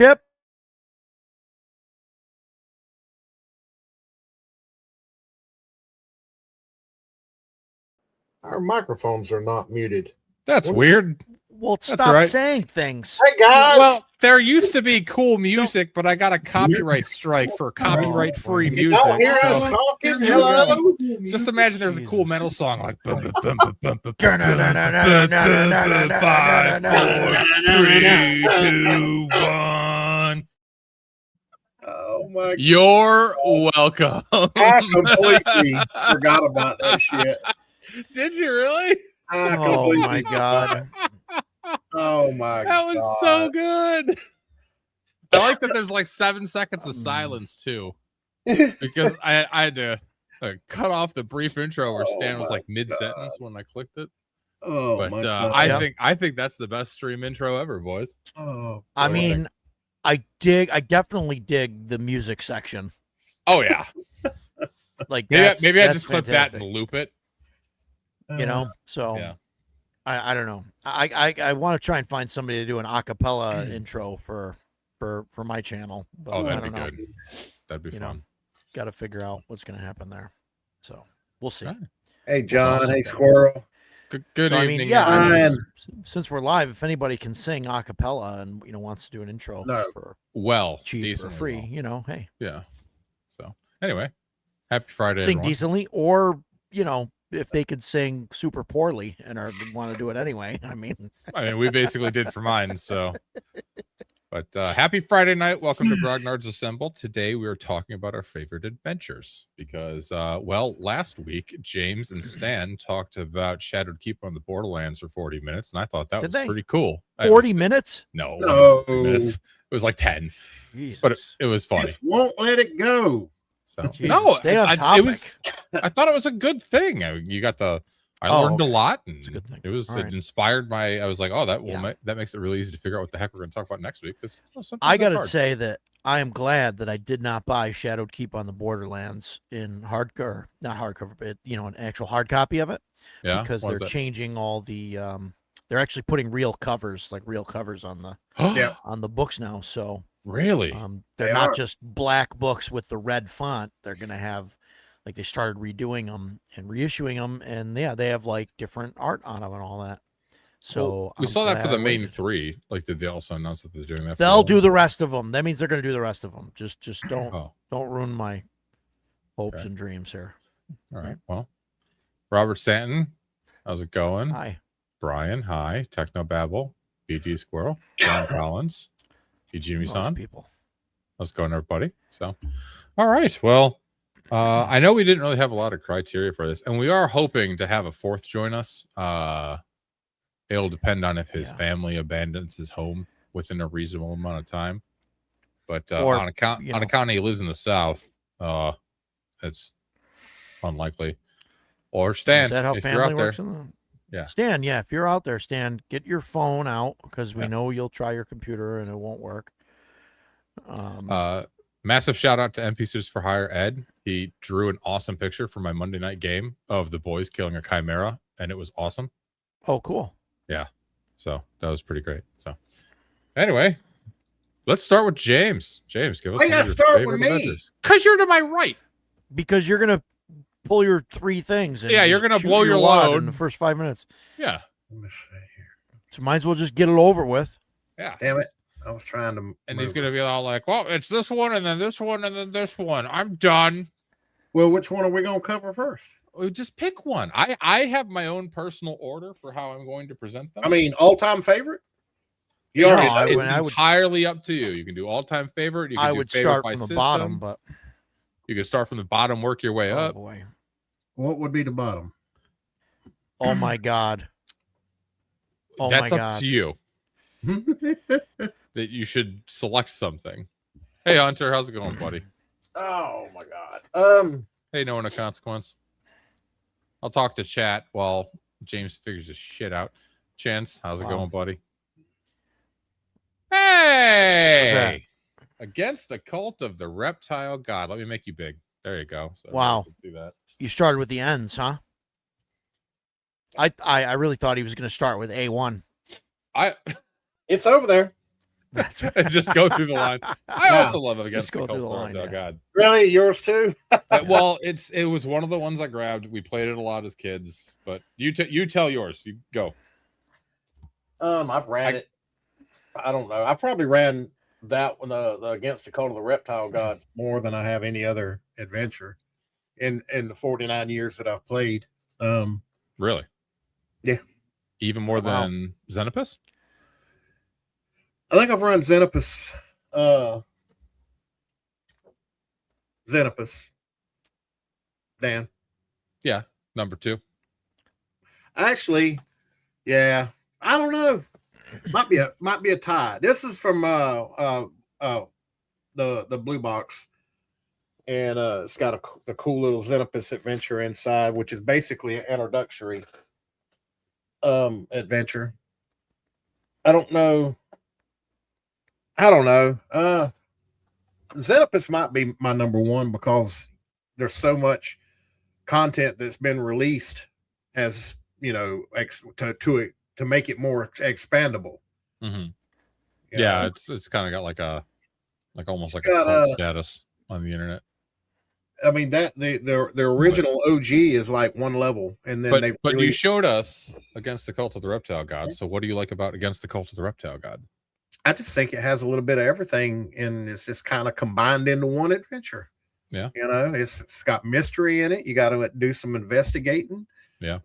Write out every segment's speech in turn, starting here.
Yep. Our microphones are not muted. That's weird. Well, That's stop right. saying things. Hey guys! Well, there used to be cool music, but I got a copyright strike for copyright-free you music. don't hear us So talking? here we go. Hello? Just imagine there's a cool metal song like 5, 4, 3, 2, 1. Oh my God. You're welcome. I completely forgot about that shit. Did you really? I Oh completely my God. Oh my God. That was so good. I like that there's like 7 seconds of silence too, because I had to cut off the brief intro where Stan was like mid-sentence when I clicked it. Oh But my God. I think that's the best stream intro ever, boys. Oh, I mean, I definitely dig the music section. Oh yeah. Like maybe I that's just clip fantastic. that and loop it. You know, so Yeah. I don't know. I want to try and find somebody to do an acapella intro for my channel. But Oh, I that'd be don't know. good. That'd be fun. Got to figure out what's going to happen there. So we'll see. Right. Hey John, hey Squirrel. Good So, evening. Since we're live, if anybody can sing acapella and wants to do an intro for cheap or free, hey. Yeah. So anyway, happy Friday. Sing everyone. decently, or if they could sing super poorly and want to do it anyway. I mean, we basically did for mine. So, but happy Friday night. Welcome to Grognards Assemble. Today we are talking about our favorite adventures because, last week James and Stan talked about Shadowed Keep on the Borderlands for 40 minutes, and I thought that was pretty cool. 40 minutes? No. Minutes. It was like 10. Jesus. But it was funny. Just won't let it go. So Jesus, no, stay on topic. I thought it was a good thing. I learned a lot, and it was inspired by. I was like, oh, that makes it really easy to figure out what the heck we're going to talk about next week. Because I got to say that I am glad that I did not buy Shadowed Keep on the Borderlands in hardcover, not hardcover, but an actual hard copy of it. Yeah, because they're changing all the. They're actually putting real covers on the on the books now. So. Really? They're not just black books with the red font. They're going to have, like, they started redoing them and reissuing them. And yeah, they have like different art on them and all that. So we saw that for the main 3. Like, did they also announce that they're doing that? They'll do the rest of them. That means they're going to do the rest of them. Just don't ruin my hopes and dreams here. All right. Well, Robert Stanton, how's it going? Hi. Brian, hi. Technobabble, BD Squirrel, John Collins. Jimmy-san. People. How's it going, everybody? So, all right. Well, I know we didn't really have a lot of criteria for this, and we are hoping to have a 4th join us. It'll depend on if his family abandons his home within a reasonable amount of time. But on account he lives in the South, it's unlikely. Or Stan, is that how if family you're out works? there. Yeah. Stan, if you're out there, Stan, get your phone out because we know you'll try your computer and it won't work. Massive shout out to NPCs for Hire Ed. He drew an awesome picture for my Monday night game of the boys killing a chimera, and it was awesome. Oh, cool. Yeah. So that was pretty great. So anyway, let's start with James. James, give us. Why you gotta start with me? Because you're to my right. Because you're gonna pull your 3 things. And you're gonna blow your load in the first 5 minutes. Yeah. Let me see here. So might as well just get it over with. Yeah. Damn it. I was trying to. And he's gonna be all like, "Well, it's this one, and then this one, and then this one. I'm done." Well, which one are we gonna cover first? We just pick one. I have my own personal order for how I'm going to present them. I mean, all-time favorite. It's entirely up to you. You can do all-time favorite. You can I would start from the bottom, but you can start from the bottom, work your way up. Boy. What would be the bottom? Oh my God. That's up to you. That you should select something. Hey Hunter, how's it going, buddy? Oh my God. Hey, no one of consequence. I'll talk to chat while James figures his shit out. Chance, how's it going, buddy? Hey! Against the cult of the reptile god. Let me make you big. There you go. So wow. You can see that. You started with the ends, huh? I really thought he was going to start with A1. It's over there. That's right. And just go through the line. I Yeah. also love Against Just the go Cult through of the the line, Reptile yeah. God. Really, yours too? Well, it was one of the ones I grabbed. We played it a lot as kids, but you tell yours. You go. I've ran it. I don't know. I probably ran that one, the Against the Cult of the Reptile Gods, more than I have any other adventure in the 49 years that I've played. Really? Yeah. Even more Oh, wow. than Xenopus? I think I've run Xenopus. Xenopus. Dan. Yeah, number 2. Actually, yeah. I don't know. Might be a tie. This is from the blue box, and it's got a cool little Xenopus adventure inside, which is basically an introductory adventure. I don't know. Xenopus might be my number one because there's so much content that's been released as to make it more expandable. Mm-hmm. You Yeah, know? it's kind of got like almost like got, a cult status on the internet. I mean that the original OG is like one level, and then but you showed us Against the Cult of the Reptile God. So what do you like about Against the Cult of the Reptile God? I just think it has a little bit of everything, and it's just kind of combined into one adventure. Yeah, it's got mystery in it. You got to do some investigating. Yeah,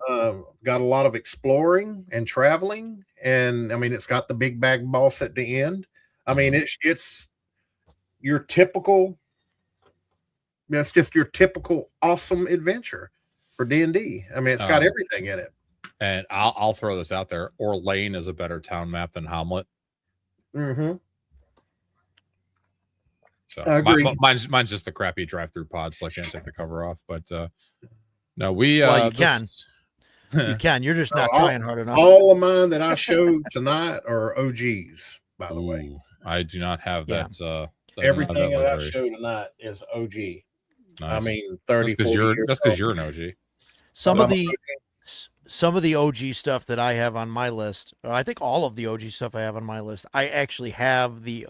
got a lot of exploring and traveling, and I mean it's got the big bag boss at the end. I mean it's your typical. It's just your typical awesome adventure for D&D. I mean, it's got everything in it. And I'll throw this out there: Orlane is a better town map than Hamlet. Mm-hmm. So I agree. mine's just a crappy drive-through pod, so I can't take the cover off. But no, we Well, you can. You can. You're just not trying hard enough. All of mine that I showed tonight are OGs, by the way. I do not have that. Everything that I showed tonight is OG. Nice. I mean, 30, that's because you're an OG. Some of the OG stuff that I have on my list, I think all of the OG stuff I have on my list, I actually have the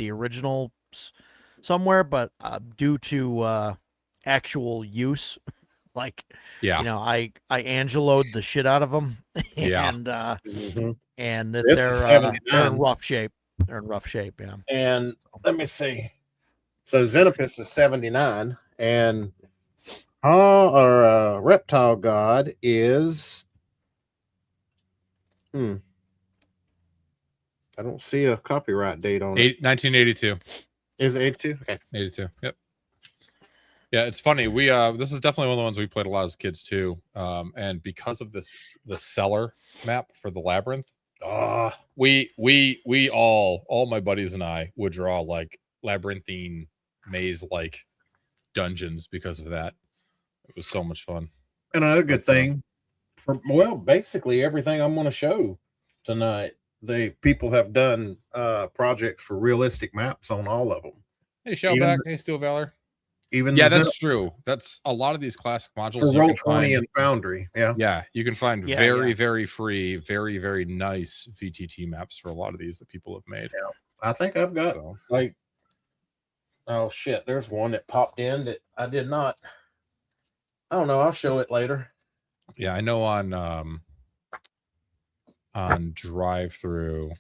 original somewhere, but due to actual use, I Angelo'd the shit out of them, and and they're in rough shape. They're in rough shape, yeah. And let me see. So Xenopus is 79, and Reptile God is I don't see a copyright date on it. 1982. Is it 82? Okay. 82. Yep. Yeah, it's funny. We this is definitely one of the ones we played a lot as kids too. And because of the cellar map for the labyrinth, we all my buddies and I would draw like labyrinthine maze like dungeons because of that. It was so much fun. And another good thing basically everything I'm going to show tonight, people have done projects for realistic maps on all of them. Hey, Shellback. Hey, Steel Valor. That's true. That's a lot of these classic modules for Roll20 and Foundry. Yeah, you can find very free, very, very nice VTT maps for a lot of these that people have made. Yeah. I think I've got oh shit, there's one that popped in that I did not. I don't know. I'll show it later. Yeah, I know on drive through.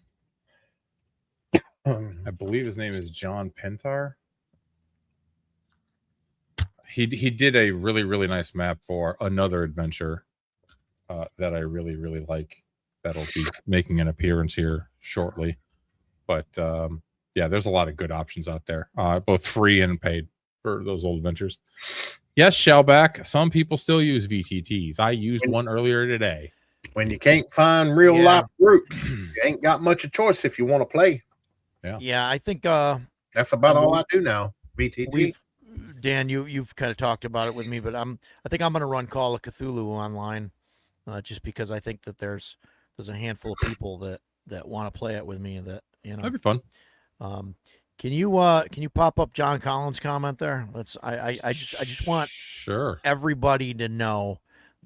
I believe his name is John Pentar. He did a really, really nice map for another adventure that I really, really like. That'll be making an appearance here shortly. But there's a lot of good options out there, both free and paid for those old adventures. Yes, Shellback. Some people still use VTTs. I used one earlier today. When you can't find real life groups, you ain't got much of choice if you want to play. Yeah, I think that's about all I do now. VTT. Dan, you've kind of talked about it with me, but I think I'm going to run Call of Cthulhu online, just because I think that there's a handful of people that want to play it with me. That that'd be fun. Can you pop up John Collins' comment there? I just want everybody to know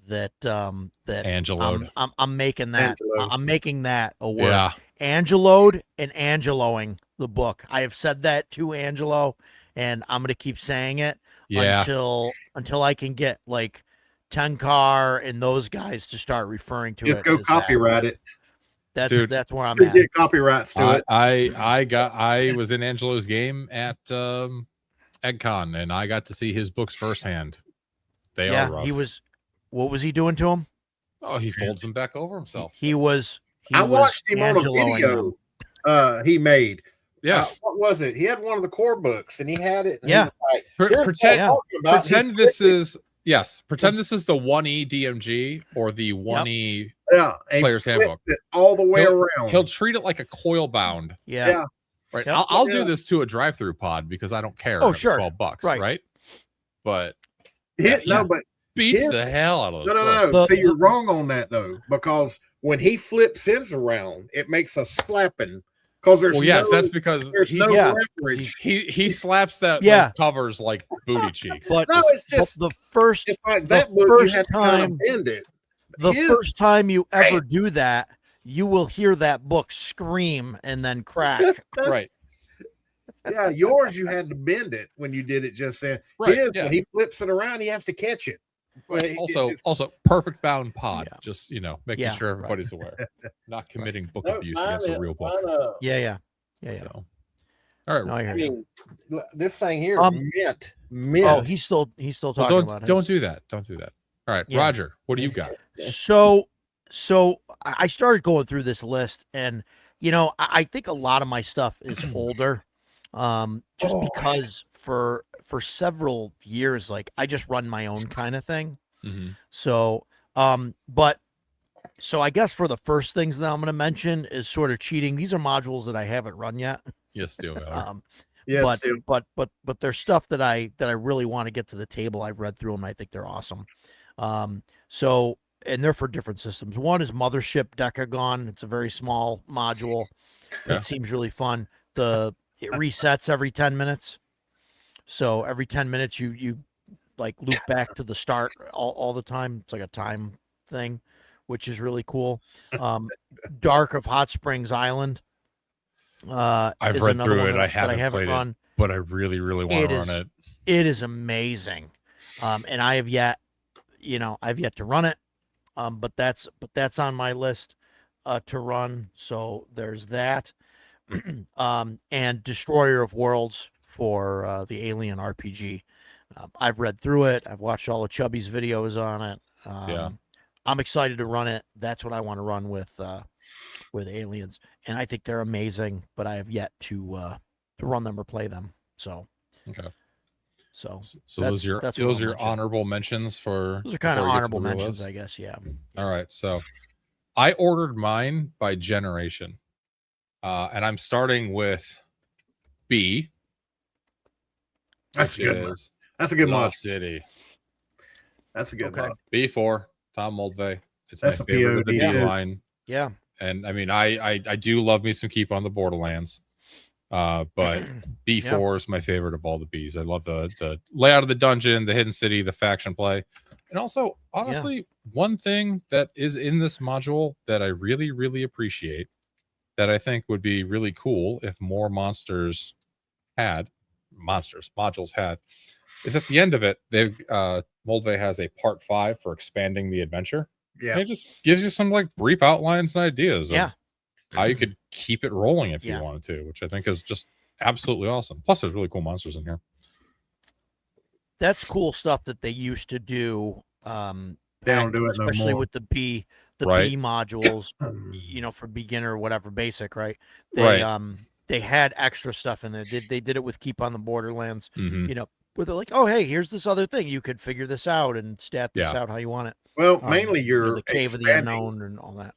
that that Angeloed. I'm making that Angeloed. I'm making that a word. Yeah. Angeloed and Angeloing the book. I have said that to Angelo, and I'm gonna keep saying it Yeah. until I can get like Tenkar and those guys to start referring to Just it. go as that. copyright it. Dude, That's where I'm Just at. get copyrights to it. I was in Angelo's game at EggCon, and I got to see his books firsthand. They are rough. He was. What was he doing to him? Oh, he folds them back over himself. He was. I watched him on a Angeloing video them. he made. Yeah. What was it? He had one of the core books, and he had it. And Yeah. he was like, "Here's what I'm talking about." Pretend this is Pretend this is the 1E DMG or the 1E Player's Handbook. It all the way around. He'll treat it like a coil bound. Yeah. Right. Yep. I'll do this to a drive-through pod because I don't care. Oh, It's sure. $12, Right. right? But but beats the hell out of those. No. See, you're wrong on that though, because when he flips his around, it makes a slapping. Because there's that's because there's no leverage. He slaps those covers like booty cheeks. But no, it's just the first. It's like that book. You have to kind of bend it. The first time you ever do that, you will hear that book scream and then crack. Right. Yeah, yours you had to bend it when you did it just then. Right. His, when he flips it around, he has to catch it. Right. Also, perfect bound pod. Yeah. Just making sure everybody's aware, not committing book abuse against a real book. Yeah. So, all right. I mean, this thing here is mint. Oh, he's still talking about it. Don't do that. Don't do that. All right, Roger, what do you got? So I started going through this list, and I think a lot of my stuff is older, just because for several years, like I just run my own kind of thing. Mm-hmm. So I guess for the first things that I'm going to mention is sort of cheating. These are modules that I haven't run yet. Yes, do. Yes, but there's stuff that I really want to get to the table. I've read through them. I think they're awesome. And they're for different systems. One is Mothership Decagon. It's a very small module. Yeah. It seems really fun. It resets every 10 minutes. So every 10 minutes you like loop back to the start all the time. It's like a time thing, which is really cool. Dark of Hot Springs Island. I've read through it. I haven't played it, but I really, really want to run it. It is amazing. And I have yet to run it. But that's on my list to run. So there's that. And Destroyer of Worlds for the Alien RPG. I've read through it. I've watched all of Chubby's videos on it. I'm excited to run it. That's what I want to run with Aliens, and I think they're amazing. But I have yet to run them or play them. So okay. So those are your honorable mentions for. Those are kind of honorable mentions, I guess. Yeah. All right. So I ordered mine by generation, and I'm starting with B. That's a good one. That's a good one. City. That's a good one. B4, Tom Moldvay. It's That's my favorite of the POD B line. Yeah. And I mean, I do love me some Keep on the Borderlands. But B4 is my favorite of all the Bs. I love the layout of the dungeon, the hidden city, the faction play. And also, honestly, one thing that is in this module that I really, really appreciate, that I think would be really cool if more modules had, is at the end of it, they've Moldvay has a part 5 for expanding the adventure. Yeah. And it just gives you some like brief outlines and ideas of how you could keep it rolling if you wanted to, which I think is just absolutely awesome. Plus, there's really cool monsters in here. That's cool stuff that they used to do. They don't do it especially no more. with the B modules, for beginner or whatever, basic, right? They had extra stuff in there. They did it with Keep on the Borderlands, where they're like, oh, hey, here's this other thing. You could figure this out and stat this out how you want it. Well, mainly your the Cave of the Unknown and all that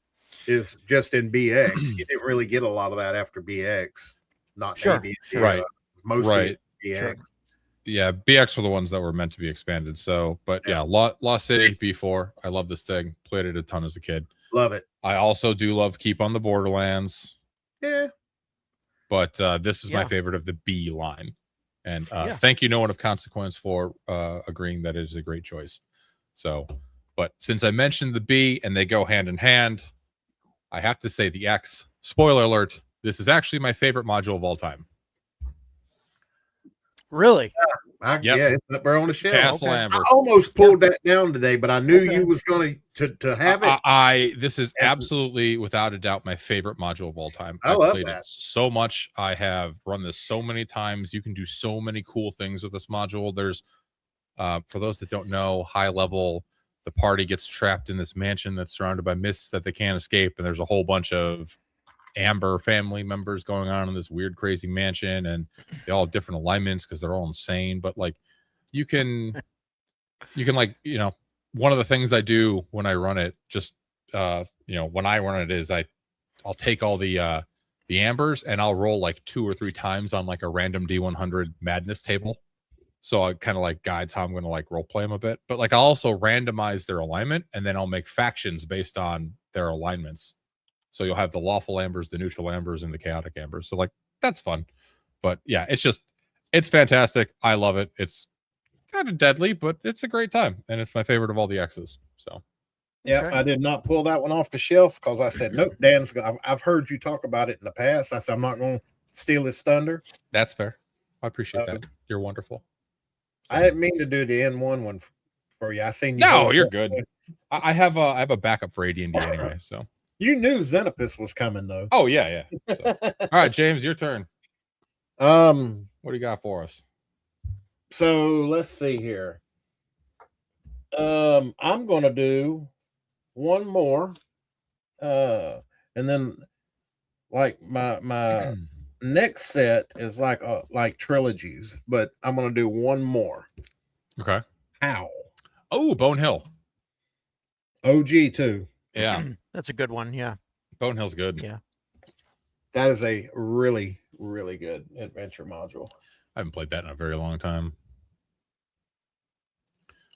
is just in BX. You didn't really get a lot of that after BX. Not AD&D, right? Mostly BX. Sure. Yeah, BX were the ones that were meant to be expanded. So, but Lost City B4. I love this thing. Played it a ton as a kid. Love it. I also do love Keep on the Borderlands. Yeah. But this is my favorite of the B line. And thank you, No One of Consequence, for agreeing that it is a great choice. So But since I mentioned the B and they go hand in hand, I have to say the X. Spoiler alert, this is actually my favorite module of all time. Really? Yep. Yeah, it's up there on the shelf. Castle Okay. Amber. I almost pulled that down today, but I knew you was going to have it. This is absolutely, without a doubt, my favorite module of all time. I love played that. it so much. I have run this so many times. You can do so many cool things with this module. There's, for those that don't know, high level, the party gets trapped in this mansion that's surrounded by mists that they can't escape, and there's a whole bunch of Amber family members going on in this weird, crazy mansion, and they all have different alignments because they're all insane. But like, you can like, one of the things I do when I run it, just when I run it is I'll take all the Ambers and I'll roll like 2 or 3 times on like a random D100 madness table. So I kind of like guides how I'm going to like role play them a bit, but like I'll also randomize their alignment and then I'll make factions based on their alignments. So you'll have the lawful Ambers, the neutral Ambers, and the chaotic Ambers. So like, that's fun. But yeah, it's fantastic. I love it. It's kind of deadly, but it's a great time. And it's my favorite of all the X's. So yeah, Okay. I did not pull that one off the shelf because I said, nope, I've heard you talk about it in the past. I said, I'm not going to steal his thunder. that's fair. I appreciate that. You're wonderful. I didn't mean to do the N1 one for you. I seen you. No, you're good. I have a backup for AD&D anyway. So You knew Xenopus was coming though. oh yeah. So, all right, James, your turn. What do you got for us? So let's see here. I'm gonna do one more. And then like my next set is like trilogies, but I'm gonna do one more. Okay. How? Oh, Bone Hill. OG too. Yeah, That's a good one. Yeah. Bone Hill's good. Yeah. That is a really, really good adventure module. I haven't played that in a very long time.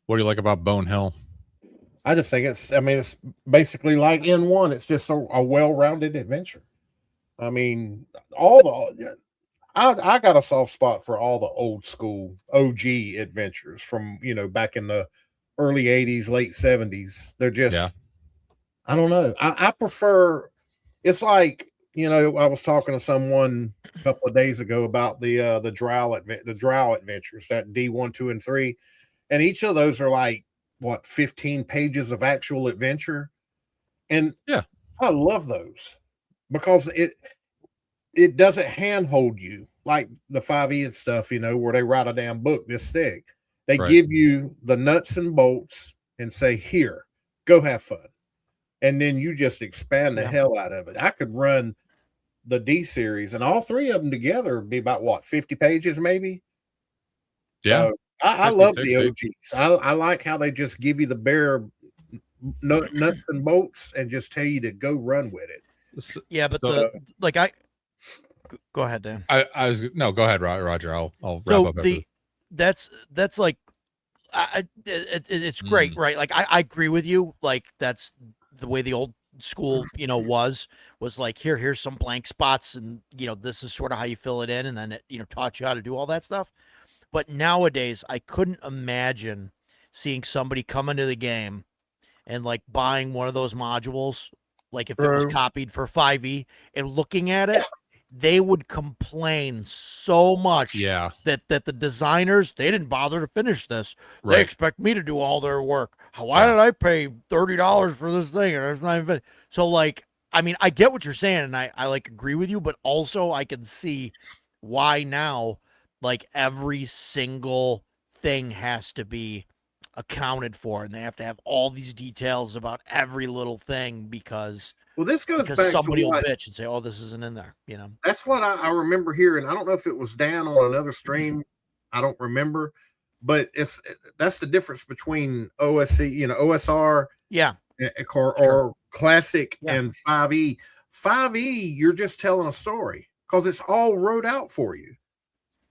What do you like about Bone Hill? I just think it's basically like N1. It's just a well-rounded adventure. I mean, I got a soft spot for all the old school OG adventures from, back in the early 80s, late 70s. They're just, I don't know. I prefer, it's like, I was talking to someone a couple of days ago about the Drow adventures, that D1, 2, and 3. And each of those are like, 15 pages of actual adventure. And yeah, I love those because it doesn't handhold you like the 5e and stuff, where they write a damn book this thick. They give you the nuts and bolts and say, here, go have fun. And then you just expand the hell out of it. I could run the D series and all 3 of them together would be about 50 pages maybe. Yeah. So I love the OGs. I like how they just give you the bare nuts and bolts and just tell you to go run with it. Yeah, but go ahead, Dan. Go ahead, Roger. I'll wrap up. That's like, it's great, right? Like I agree with you. Like that's the way the old school, was like here's some blank spots, and this is sort of how you fill it in, and then it taught you how to do all that stuff. But nowadays, I couldn't imagine seeing somebody come into the game and like buying one of those modules, like if it was copied for 5e, and looking at it, they would complain so much that the designers, they didn't bother to finish this. They expect me to do all their work. Why did I pay $30 for this thing? And it's not even finished? So like, I mean, I get what you're saying, and I like agree with you, but also I can see why now, like every single thing has to be accounted for, and they have to have all these details about every little thing because this goes back somebody to will bitch and say, "Oh, this isn't in there." That's what I remember hearing. I don't know if it was Dan on another stream. I don't remember, but that's the difference between OSC, OSR, or classic and 5e. 5e, you're just telling a story because it's all wrote out for you.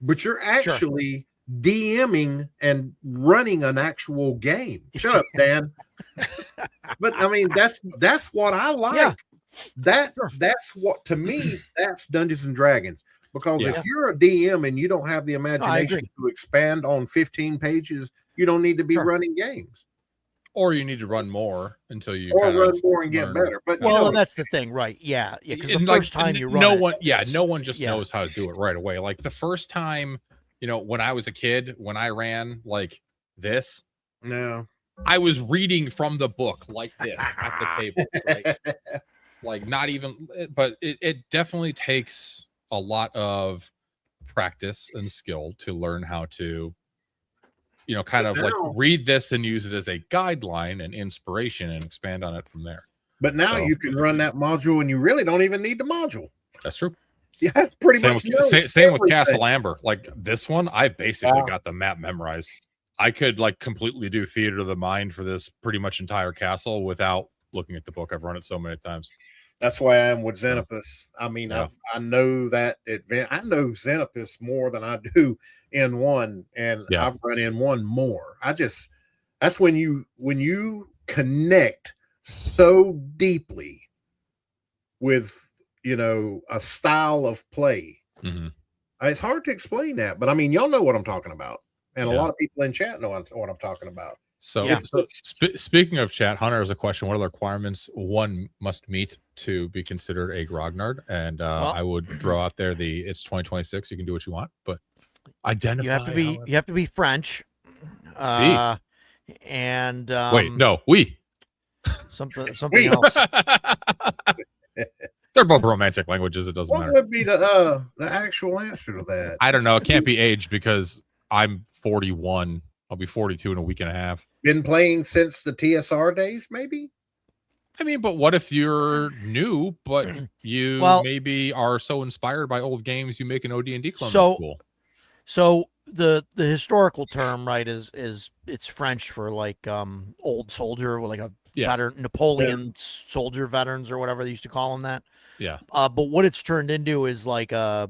But you're actually DMing and running an actual game. Shut up, Dan. But I mean, that's what I like. Yeah. That's what, to me, that's Dungeons and Dragons. Because if you're a DM and you don't have the imagination to expand on 15 pages, you don't need to be running games. or you need to run more until you or kind run of more and get learn. better. But Well, you and know, that's the thing, right? Yeah, yeah. Because the And, first time you run no it, one, no one just yeah. knows how to do it right away. Like the first time, when I was a kid, when I ran like this, no. I was reading from the book like this at the table, right? Like not even, but it definitely takes a lot of practice and skill to learn how to, kind of like Now, read this and use it as a guideline and inspiration and expand on it from there. but now So- you can run that module, and you really don't even need the module. That's true. Yeah, pretty Same much. with, same with Castle Amber. Like this one, I basically Wow. got the map memorized. I could like completely do Theater of the Mind for this pretty much entire castle without looking at the book. I've run it so many times. That's why I am with Xenopus. I mean, Yeah. I know that I know Xenopus more than I do N1, and Yeah. I've run N1 more. That's when you connect so deeply with a style of play. Mhm. It's hard to explain that, but I mean, y'all know what I'm talking about, and a Yeah. lot of people in chat know what I'm talking about. So, Yeah. Speaking of chat, Hunter has a question. What are the requirements one must meet to be considered a Grognard? And Well- I would throw out there it's 2026. You can do what you want, but identify. You have to be French. See. And Wait, no, we. something We. else. They're both romantic languages. It doesn't What matter. would be the actual answer to that? I don't know. It can't be aged because I'm 41. I'll be 42 in a week and a half. Been playing since the TSR days, maybe? I mean, but what if you're new, but you maybe are so inspired by old games you make an OD&D clone that's cool? So the historical term, right, is it's French for like old soldier, like a veteran, Napoleon soldier veterans or whatever they used to call them that. Yeah. But what it's turned into is like a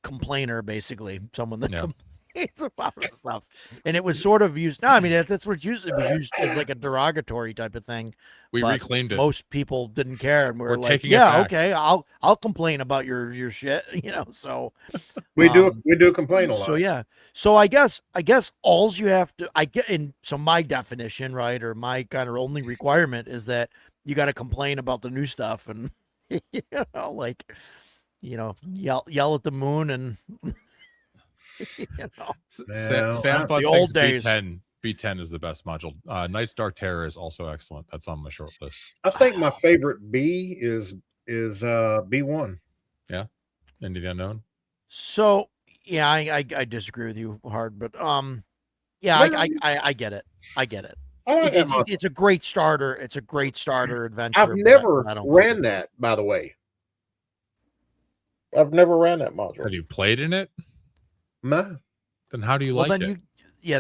complainer, basically, someone that complains about stuff. And it was sort of used. No, I mean that's what it was used as like a derogatory type of thing. We reclaimed it. Most people didn't care, and we're like, taking yeah, it back. Okay, I'll complain about your shit, So we do complain a lot. So yeah, so I guess all's you have to so my definition, right, or my kind of only requirement is that you got to complain about the new stuff and yell at the moon and Sam Fun the old days. B10 is the best module. Night's Dark Terror is also excellent. That's on my short list. I think my favorite B is B1. Yeah, Into the Unknown. So yeah, I disagree with you hard, but yeah, I get it. I get it. It's a great starter. It's a great starter adventure. I've never ran that, by the way. I've never ran that module. Have you played in it? No. Then how do you like it? Have you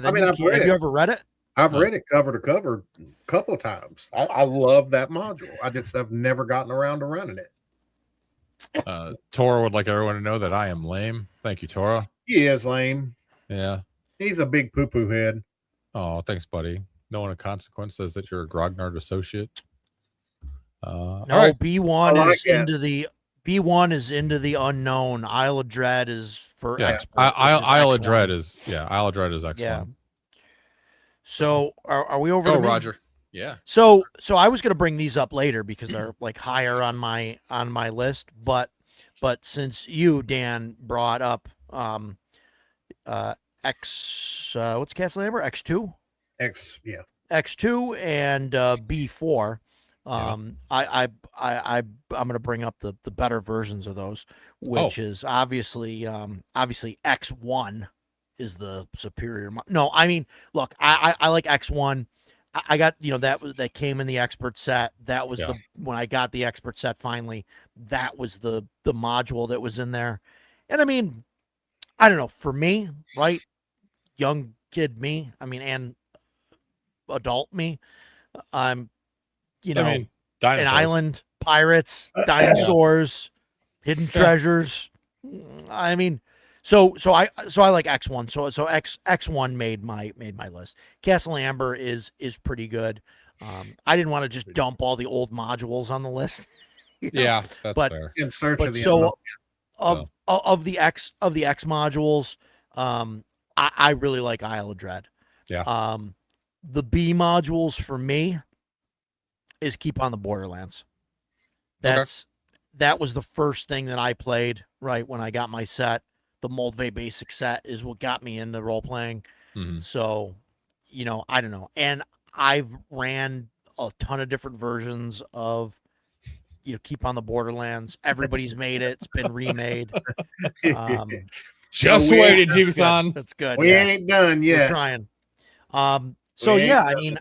ever read it? I've read it cover to cover a couple of times. I love that module. I've never gotten around to running it. Tora would like everyone to know that I am lame. Thank you, Tora. He is lame. Yeah. He's a big poo-poo head. Oh, thanks, buddy. No one of consequence says that you're a Grognard associate. No, right. B1 is into the unknown. Isle of Dread is for expert. Isle of Dread is excellent. Yeah. So are we over? Go, Roger. Yeah. So I was going to bring these up later because they're like higher on my list, but since you, Dan, brought up what's Castle Amber? X2? X2 and B4. I'm going to bring up the better versions of those, which is obviously X1 is the superior. No, I mean, look, I like X1. I got, that came in the expert set. That was when I got the expert set finally, that was the module that was in there. And I mean, I don't know, for me, right? Young kid me, I mean, and adult me, I'm, an island, pirates, dinosaurs, hidden treasures. I mean, so I like X1. So X1 made my list. Castle Amber is pretty good. I didn't want to just dump all the old modules on the list. Yeah, that's fair. In search of the of the X modules, I really like Isle of Dread. Yeah. the B modules for me is Keep on the Borderlands. That was the first thing that I played right when I got my set. The Moldvay basic set is what got me into role playing. Mhm. So, I don't know. And I've ran a ton of different versions of Keep on the Borderlands. Everybody's made it. It's been remade. Just we wait, ain't- Jimmy-san. That's good. We Yeah. ain't done We're yet. trying. We ain't yeah, I done. mean,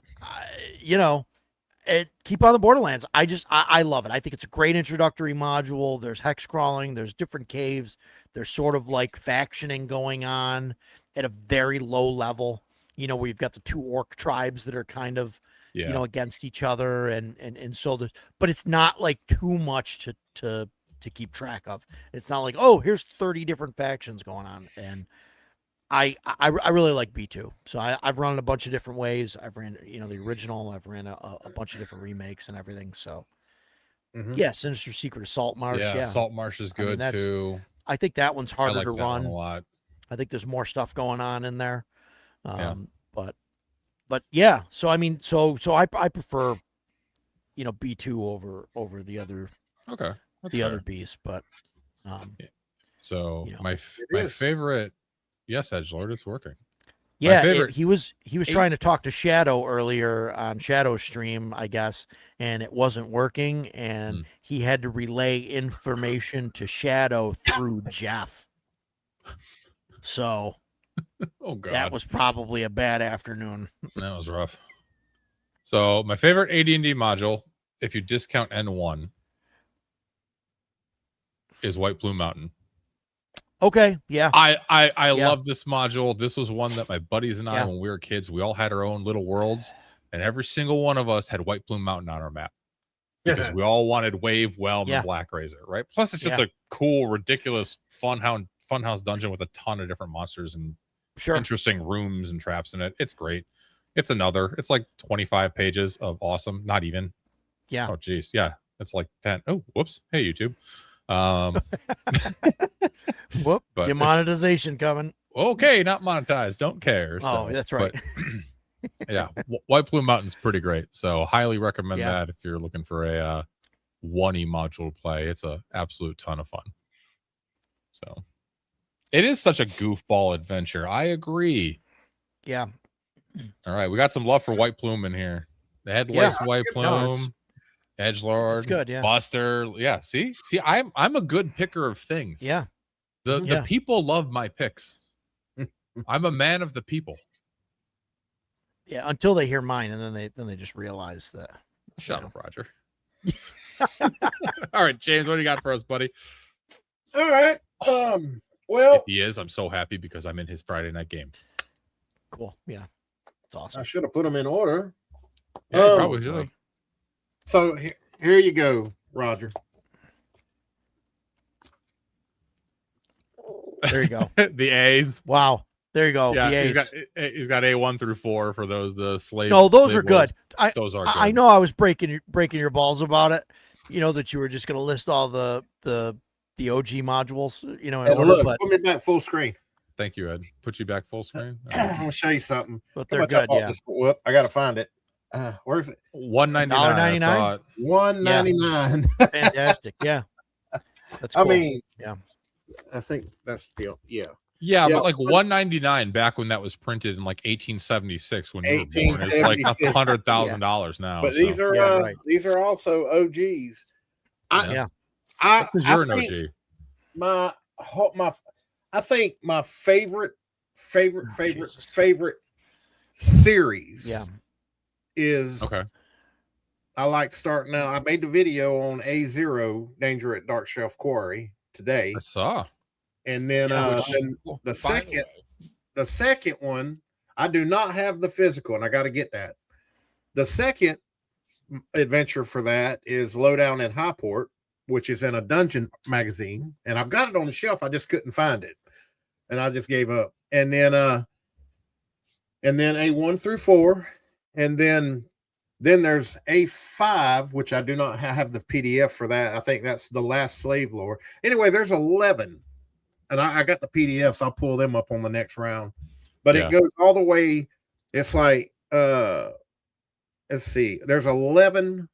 Keep on the Borderlands. I love it. I think it's a great introductory module. There's hex crawling. There's different caves. There's sort of like factioning going on at a very low level. We've got the 2 orc tribes that are kind of, against each other, and so but it's not like too much to keep track of. It's not like, oh, here's 30 different factions going on, and I really like B2. So I've run it a bunch of different ways. I've ran, the original. I've ran a bunch of different remakes and everything. So yeah, Sinister Secret of Salt Marsh. Yeah, Salt Marsh is good too. I think that one's I harder like to that run one a lot. I think there's more stuff going on in there. But yeah. So I mean, so I prefer, B2 over the other other Bs. But so my is. favorite. Yes, Edgelord, it's working. yeah, he was trying to talk to Shadow earlier on Shadow's stream, I guess, and it wasn't working, and he had to relay information to Shadow through Jeff. So oh god, that was probably a bad afternoon. That was rough. So my favorite AD&D module, if you discount N1, is White Plume Mountain. Okay, yeah. I love this module. This was one that my buddies and I, when we were kids, we all had our own little worlds, and every single one of us had White Plume Mountain on our map because we all wanted Wave, Whelm, and Black Razor, right? Plus, it's just a cool, ridiculous funhouse dungeon with a ton of different monsters and interesting rooms and traps in it. It's great. It's like 25 pages of awesome. Not even. Yeah. Oh, geez. Yeah. It's like 10. Oh, whoops. Hey, YouTube. Whoop, demonetization coming. Okay, not monetized. Don't care. Oh, that's right. But, yeah, White Plume Mountain's pretty great. So highly recommend that if you're looking for a 1E module to play. It's a absolute ton of fun. So it is such a goofball adventure. I agree. Yeah. All right, we got some love for White Plume in here. The headlights, White Plume. Edgelord, that's good, yeah. Buster, yeah. See, I'm a good picker of things. Yeah, the people love my picks. I'm a man of the people. Yeah, until they hear mine, and then they just realize that. Shut up, Roger. All right, James, what do you got for us, buddy? All right. Well, if he is, I'm so happy because I'm in his Friday night game. Cool. Yeah, it's awesome. I should have put them in order. Yeah, probably should. So here you go, Roger. There you go. The A's. Wow. There you go. Yeah, the A's. He's got A1 through 4 for those the slave. No, those slave are good. Those are good. I know I was breaking your balls about it. That you were just going to list all the OG modules. In order, look, but put me back full screen. Thank you, Ed. Put you back full screen. I'm gonna show you something. But they're good. Yeah. Whoop, I gotta find it. Where's it? $1.99. $1.99. Fantastic. Yeah. That's cool. I mean, yeah. I think that's the deal. Yeah. Yeah, but like $1.99 back when that was printed in like 1876 when you were born, it's like $100,000 now. But these are these are also OGs. Because you're an OG. I think my favorite series is I like starting out. I made the video on A0 Danger at Dark Shelf Quarry today. I saw. And then, the second one, I do not have the physical, and I got to get that. The second adventure for that is Lowdown in Highport, which is in a dungeon magazine, and I've got it on the shelf. I just couldn't find it, and I just gave up. And then A1 through 4, and then there's A5, which I do not have the PDF for that. I think that's the last slave lore. Anyway, there's 11. And I got the PDFs. I'll pull them up on the next round. But it goes all the way. It's like let's see, there's 11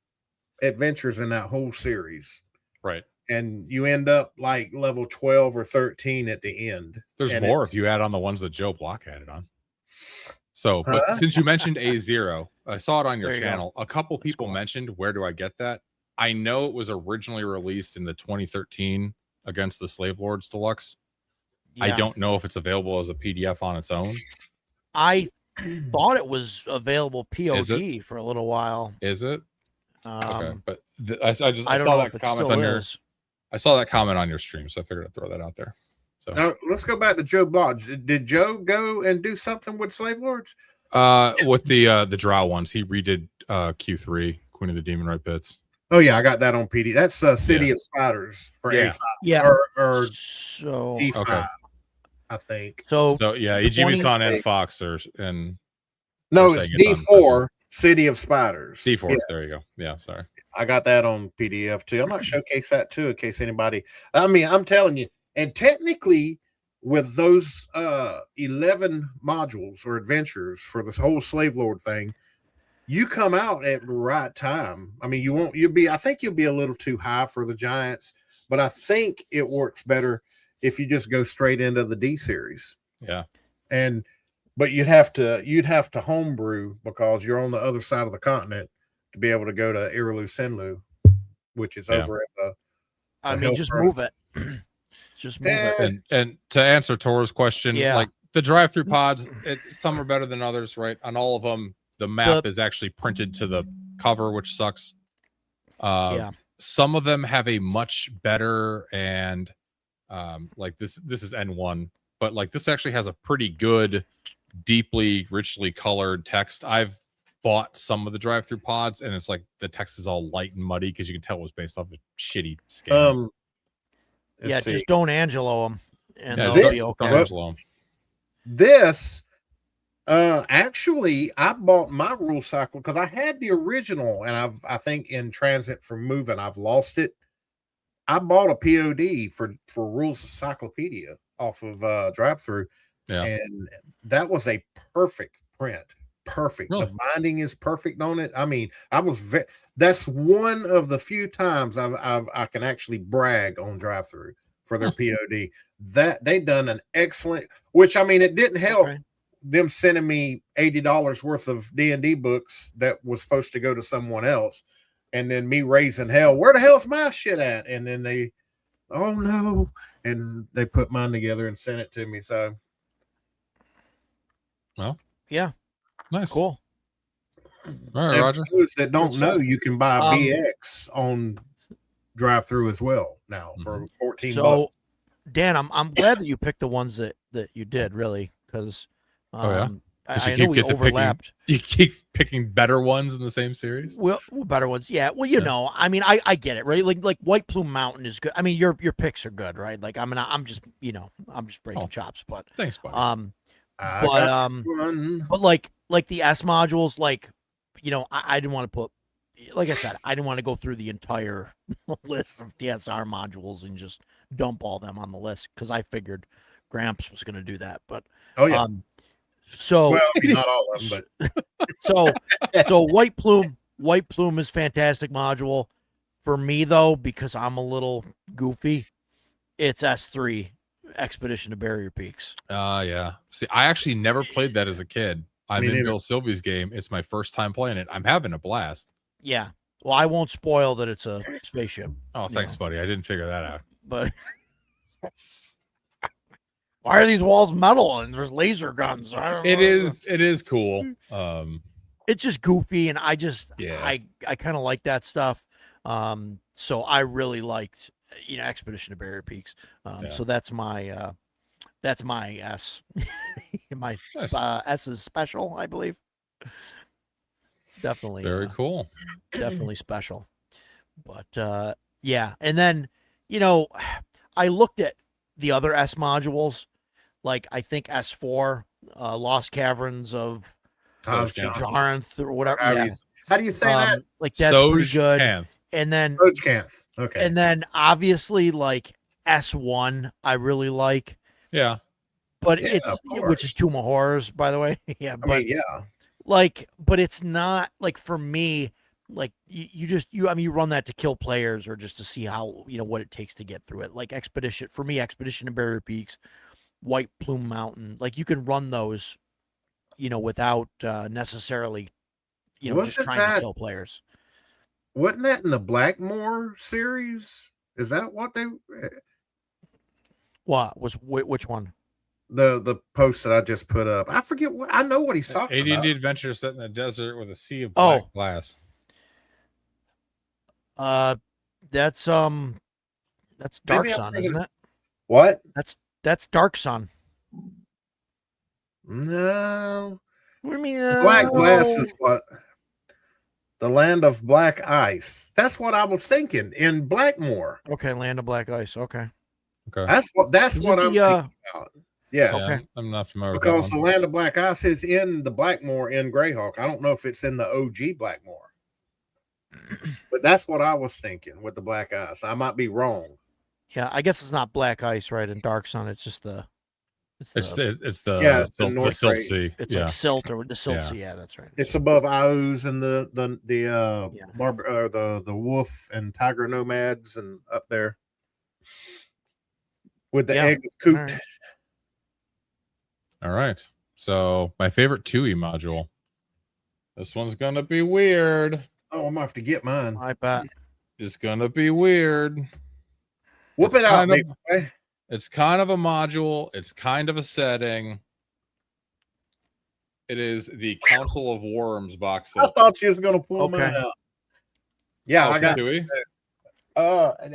adventures in that whole series, Right. and you end up like level 12 or 13 at the end. There's And more it's- if you add on the ones that Joe Block added on. So, but Huh? since you mentioned A0, I saw it on your There you go. channel. A couple That's people cool. mentioned, where do I get that? I know it was originally released in the 2013 Against the Slave Lords Deluxe. I Yeah. don't know if it's available as a PDF on its own. I thought it was available Is POG for a little while. Is it? Okay. Um, But I I don't saw know that if it comment still on your is. I saw that comment on your stream, so I figured I'd throw that out there. So Now let's go back to Joe Block. Did Joe go and do something with Slave Lords? with the drow ones, he redid Q3, Queen of the Demon Right Bits. Oh yeah, I got that on PD. That's City of Spiders for Yeah. A5 Yeah. or So D5, Okay. I think. so So yeah, 20 Ijimi-san and Fox are and No, You're it's saying it's D4, City of Spiders. D4. Yeah, There you go. Yeah, sorry. I got that on PDF too. I might showcase that too in case anybody. I mean, I'm telling you, and technically, with those 11 modules or adventures for this whole slave lord thing, you come out at the right time. I mean, I think you'll be a little too high for the giants, but I think it works better if you just go straight into the D series. Yeah. But you'd have to homebrew because you're on the other side of the continent to be able to go to Irilu Senlu, which is over at the I the mean, just Hillfront. move it. Just move it. And to answer Tor's question, Yeah. like the drive-through pods, some are better than others, right? On all of them, the map is actually printed to the cover, which sucks. Yeah. Some of them have a much better and like this is N1, but like this actually has a pretty good, deeply, richly colored text. I've bought some of the drive-through pods, and it's like the text is all light and muddy because you can tell it was based off a shitty scan. Yeah, just don't Angelo them, and Yeah, they'll be don't okay. Angelo 'em. This actually I bought my rule cycle because I had the original, and I think in transit from moving I've lost it. I bought a POD for Rules Cyclopedia off of drive through, Yeah. and that was a perfect print. Perfect. Really? The binding is perfect on it. I mean, that's one of the few times I can actually brag on drive through for their POD. That they done an excellent, which I mean, it didn't help them sending me $80 worth of D&D books that was supposed to go to someone else, and then me raising hell. Where the hell's my shit at? And then they, oh no, and they put mine together and sent it to me. So, well, yeah, nice, cool. All right, and Roger. for those that don't know, you can buy BX on drive through as well now for $14. So, Dan, I'm glad that you picked the ones that you did, really, because I know we overlapped. You keep picking better ones in the same series. Well, better ones, yeah. Well, you know, I mean, I get it, right? Like White Plume Mountain is good. I mean, your picks are good, right? Like, I mean, I'm just breaking chops, but thanks, buddy. But like the S modules, like, you know, I didn't want to put, like I said, I didn't want to go through the entire list of TSR modules and just dump all them on the list because I figured Gramps was going to do that. But so well, I mean, not all of them, but so White Plume is fantastic module for me though because I'm a little goofy. It's S3 Expedition to Barrier Peaks. Yeah. See, I actually never played that as a kid. I'm in Bill Sylvie's game. It's my first time playing it. I'm having a blast. Yeah. Well, I won't spoil that it's a spaceship. Oh, thanks, buddy. I didn't figure that out. But why are these walls metal and there's laser guns? It is cool. It's just goofy, and I kind of like that stuff. So I really liked, you know, Expedition to Barrier Peaks. So that's my S. My S is special, I believe. It's definitely very cool. Definitely special. But yeah, and then, you know, I looked at the other S modules, like I think S4, Lost Caverns of Jaranth or whatever. How do you say that? Like that's pretty good. And then okay. And then obviously like S1 I really like. Yeah. But it's which is Tomb of Horrors, by the way. Yeah, but like, but it's not like for me. Like you run that to kill players or just to see how what it takes to get through it. Like Expedition for me, Expedition to Barrier Peaks, White Plume Mountain. Like you can run those, without necessarily, just Wasn't trying to that kill players. wasn't that in the Blackmore series? Is that what they What was which one? the post that I just put up? I forget what I know what he's talking AD&D about. adventure set in the desert with a sea of black glass. That's Dark Maybe I'm Sun, thinking- isn't it? What? That's Dark Sun. No. What do you mean? Black glass is what? The land of black ice. That's what I was thinking in Blackmore. Okay, Land of Black Ice. Okay. Okay. That's Is what it I'm the, thinking about. Yes. Yeah, Okay. I'm not familiar Because with the that one. land of black ice is in the Blackmore in Greyhawk. I don't know if it's in the OG Blackmore. But that's what I was thinking with the black ice. I might be wrong. Yeah, I guess it's not Black Ice, right? In Dark Sun, it's just the. It's the Yeah, it's the silt, North silt Great. sea. It's Yeah. like silt or the silt Yeah. sea. Yeah, that's right. It's above Io's and the Yeah. the wolf and tiger nomads and up there with the Yeah. egg of coot. All right. All right. So my favorite 2E module. This one's gonna be weird. Oh, I'm gonna have to get mine. I bet. It's gonna be weird. Whoop It's it out, kind of- big boy. It's kind of a module. It's kind of a setting. It is the Council of Worms box I set. thought you was gonna pull Okay. mine out. Yeah, I got. 2E.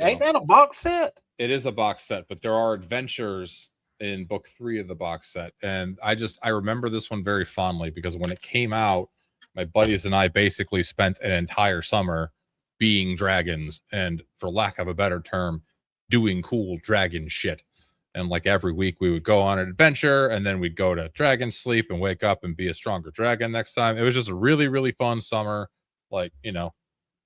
Ain't that a box set? It is a box set, but there are adventures in book 3 of the box set. And I remember this one very fondly because when it came out, my buddies and I basically spent an entire summer being dragons and, for lack of a better term, doing cool dragon shit. And like every week we would go on an adventure and then we'd go to dragon sleep and wake up and be a stronger dragon next time. It was just a really, really fun summer. Like,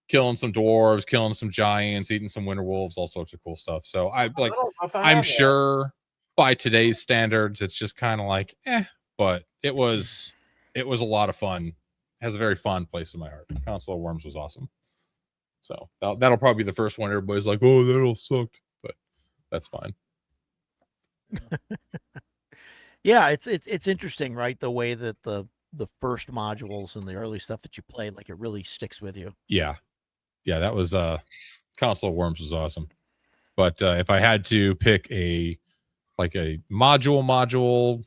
killing some dwarves, killing some giants, eating some winter wolves, all sorts of cool stuff. So I don't know if I I'm have sure by today's standards, it's just kind of like, but it was a lot of fun. It has a very fond place in my heart. Council of Worms was awesome. So that'll probably be the first one. Everybody's like, oh, that'll sucked, but that's fine. Yeah, it's interesting, right? The way that the first modules and the early stuff that you played, like it really sticks with you. Yeah, that was Council of Worms was awesome. But if I had to pick a module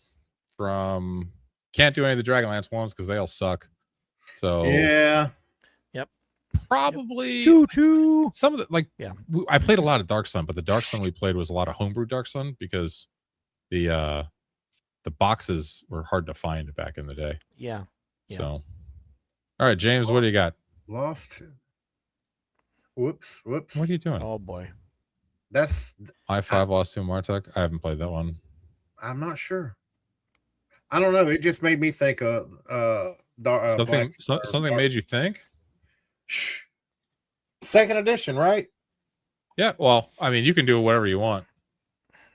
from, can't do any of the Dragonlance ones because they all suck. So Yeah. probably Choo-choo. some of the Yeah. I played a lot of Dark Sun, but the Dark Sun we played was a lot of homebrew Dark Sun because the boxes were hard to find back in the day. Yeah. Yeah. So, all right, James, what do you got? Lost. Whoops. What are you doing? Oh boy. That's. I-5 Lost to Martek. I haven't played that one. I'm not sure. I don't know. It just made me think of Something made you think? Shh. Second edition, right? Yeah. Well, I mean, you can do whatever you want.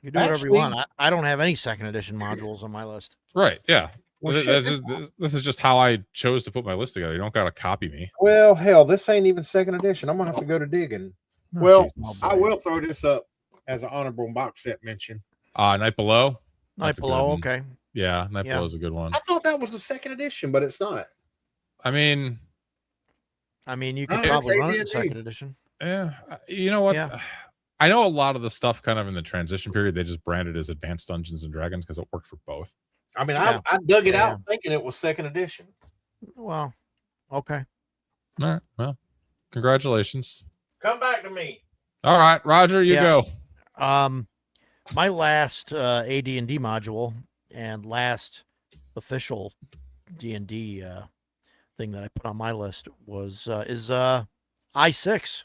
You do whatever you Actually- want. I don't have any second edition modules on my list. Right. Yeah. Well, This is just how I chose to put my list together. You don't got to copy me. Well, hell, this ain't even second edition. I'm gonna have to go to digging. Oh, Well, Jesus. I will throw this up as an honorable box set mention. Night Below. Night That's a good Below. one. Okay. Yeah, Night Yeah. Below is a good one. I thought that was the second edition, but it's not. I mean, I mean, you could It's probably run it in AD&D. second edition. yeah. You know what? Yeah. I know a lot of the stuff kind of in the transition period, they just branded as Advanced Dungeons and Dragons because it worked for both. I mean, Yeah. I dug it Yeah. out thinking it was second edition. Well, okay. All right. Well, congratulations. Come back to me. All right, Roger, you Yeah. go. My last AD&D module and last official D&D thing that I put on my list is I6.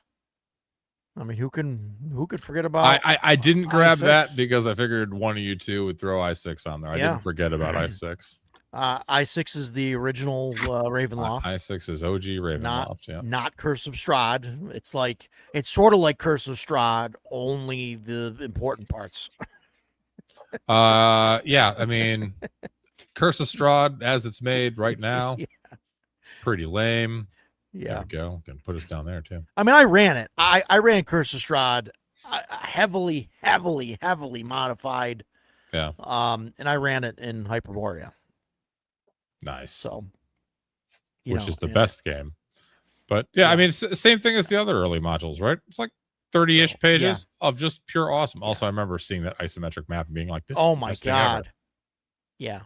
I mean, who could forget about? I didn't grab I6? that because I figured one of you two would throw I6 on there. I Yeah. didn't forget about I6. I6 is the original Ravenloft, I6 is OG Ravenloft. Yeah. not Curse of Strahd. It's sort of like Curse of Strahd, only the important parts. Yeah. I mean, Curse of Strahd as it's made right now. pretty lame. There Yeah. we go. Can put us down there too. I mean, I ran it. I ran Curse of Strahd, heavily modified. Yeah. And I ran it in Hyperborea. Nice. So, which is the best game. But yeah, I mean, it's the same thing as the other early modules, right? It's like 30-ish pages of just pure awesome. Also, I remember seeing that isometric map and being like, "This." Oh is the my best thing ever. god! Yeah.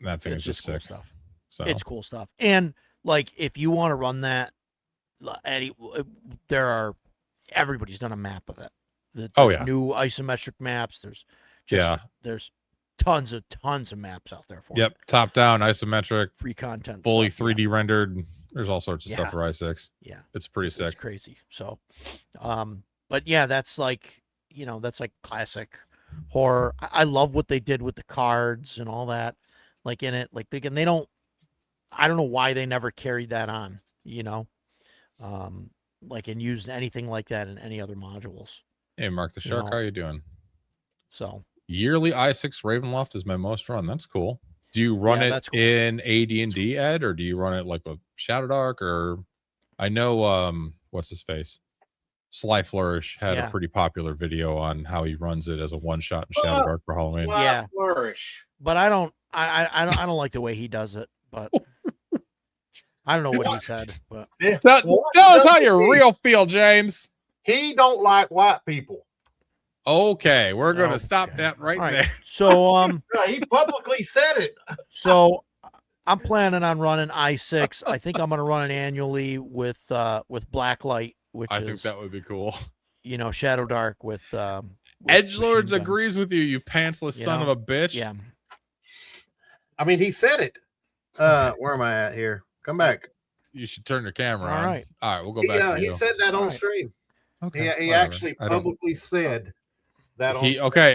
That thing is just cool sick. Stuff. So It's cool stuff. And like, if you want to run that, everybody's done a map of it. There's new isometric maps. There's tons of maps out there for it. Top down isometric, free content, fully stuff, 3D rendered. There's all sorts of stuff for i6. Yeah, it's pretty sick. It's crazy. So, but yeah, that's like classic horror. I love what they did with the cards and all that, like in it. Like I don't know why they never carried that on. Like and used anything like that in any other modules. Hey, Mark the Shark, how you doing? So yearly i6 Ravenloft is my most run. That's cool. Do you run it in AD&D, Ed, or do you run it like with Shadow Dark? Or I know what's his face, Sly Flourish had a pretty popular video on how he runs it as a one shot in Shadow Dark for Halloween. Sly Flourish, but I don't like the way he does it. But I don't know what he said. But tell us how you real feel, James. He don't like white people. Okay, we're gonna stop that right there. So he publicly said it. So I'm planning on running i6. I think I'm gonna run it annually with Blacklight, which I think that would be cool. Shadow Dark with Edgelords agrees with you, you pantsless son of a bitch. Yeah. I mean, he said it. Where am I at here? Come back. You should turn your camera on. All right, we'll go back. He said that on stream. Okay, he actually publicly said that.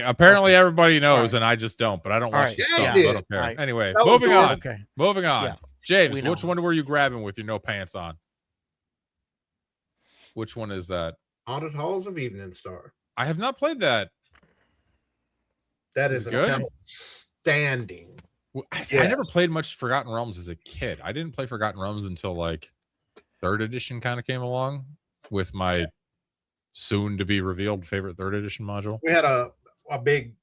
Apparently everybody knows, and I just don't. But I don't watch the stuff, so I don't care. Anyway, moving on. Moving on. Yeah. James, which one were you grabbing with your no pants on? Which one is that? Haunted Halls of Evening Star. I have not played that. That is good. Outstanding. I never played much Forgotten Realms as a kid. I didn't play Forgotten Realms until like 3rd edition kind of came along with my soon to be revealed favorite 3rd edition module. We had a big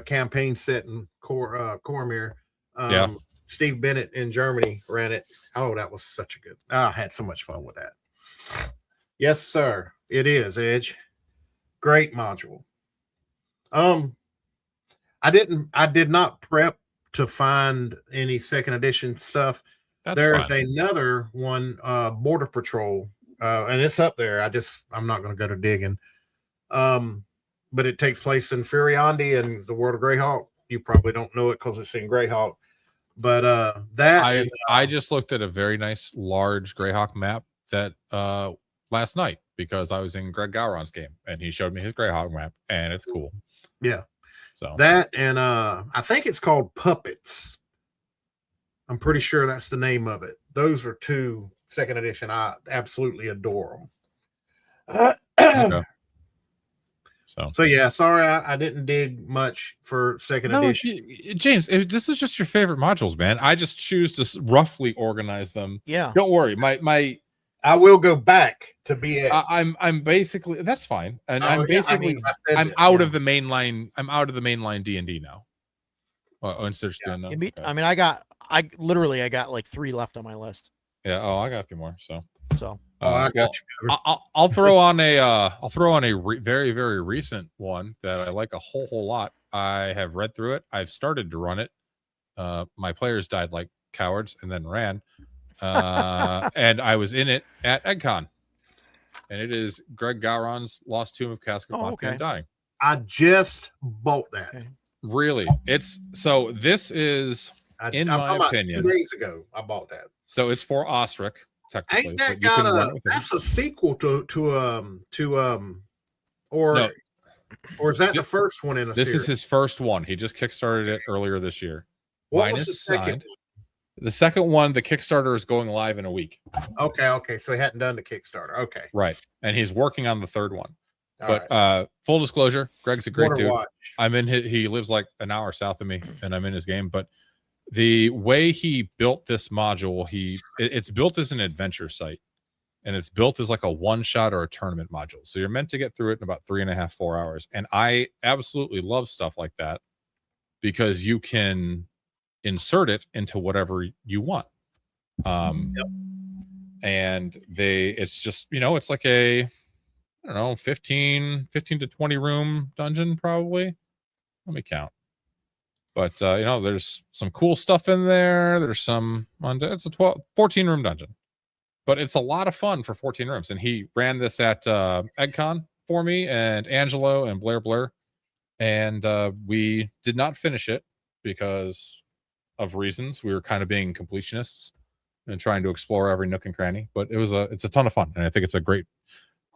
campaign set in Cormyr. Steve Bennett in Germany ran it. Oh, that was such a good. I had so much fun with that. Yes, sir. It is, Edge. Great module. I did not prep to find any 2nd edition stuff. There's another one, Border Patrol, and it's up there. I'm not going to go to digging. But it takes place in Furiandi and the world of Greyhawk. You probably don't know it because it's in Greyhawk. But I just looked at a very nice large Greyhawk map that last night because I was in Greg Gowron's game and he showed me his Greyhawk map and it's cool. Yeah. So that and I think it's called Puppets. I'm pretty sure that's the name of it. Those are 2 2nd edition. I absolutely adore them. Okay. So yeah, sorry I didn't dig much for 2nd edition. James, if this is just your favorite modules, man, I just choose to roughly organize them. Yeah. Don't worry. I will go back to BX. I'm basically that's fine. And I'm out of the mainline. I'm out of the mainline D&D now. I mean, I got like 3 left on my list. Yeah. Oh, I got a few more. So I got you. I'll throw on a very, very recent one that I like a whole lot. I have read through it. I've started to run it. My players died like cowards and then ran. And I was in it at EggCon. And it is Greg Gowron's Lost Tomb of Casca and Dying. I just bought that. Okay. Really? This is in my opinion 2 days ago I bought that. So it's for Osric. Ain't that that's a sequel or is that the first one in a series? This is his first one. He just kickstarted it earlier this year. What was the second one? The second one, the Kickstarter is going live in a week. Okay. So he hadn't done the Kickstarter. Okay. Right. And he's working on the 3rd one. But full disclosure, Greg's a great dude. He lives like an hour south of me and I'm in his game, but The way he built this module, it's built as an adventure site, and it's built as like a one-shot or a tournament module. So you're meant to get through it in about 3.5, 4 hours. And I absolutely love stuff like that because you can insert it into whatever you want. And it's just, it's like a, I don't know, 15 to 20 room dungeon, probably. Let me count. But there's some cool stuff in there. There's it's a 14 room dungeon, but it's a lot of fun for 14 rooms. And he ran this at EggCon for me and Angelo and Blair, and we did not finish it because of reasons. We were kind of being completionists and trying to explore every nook and cranny. But it's a ton of fun, and I think it's a great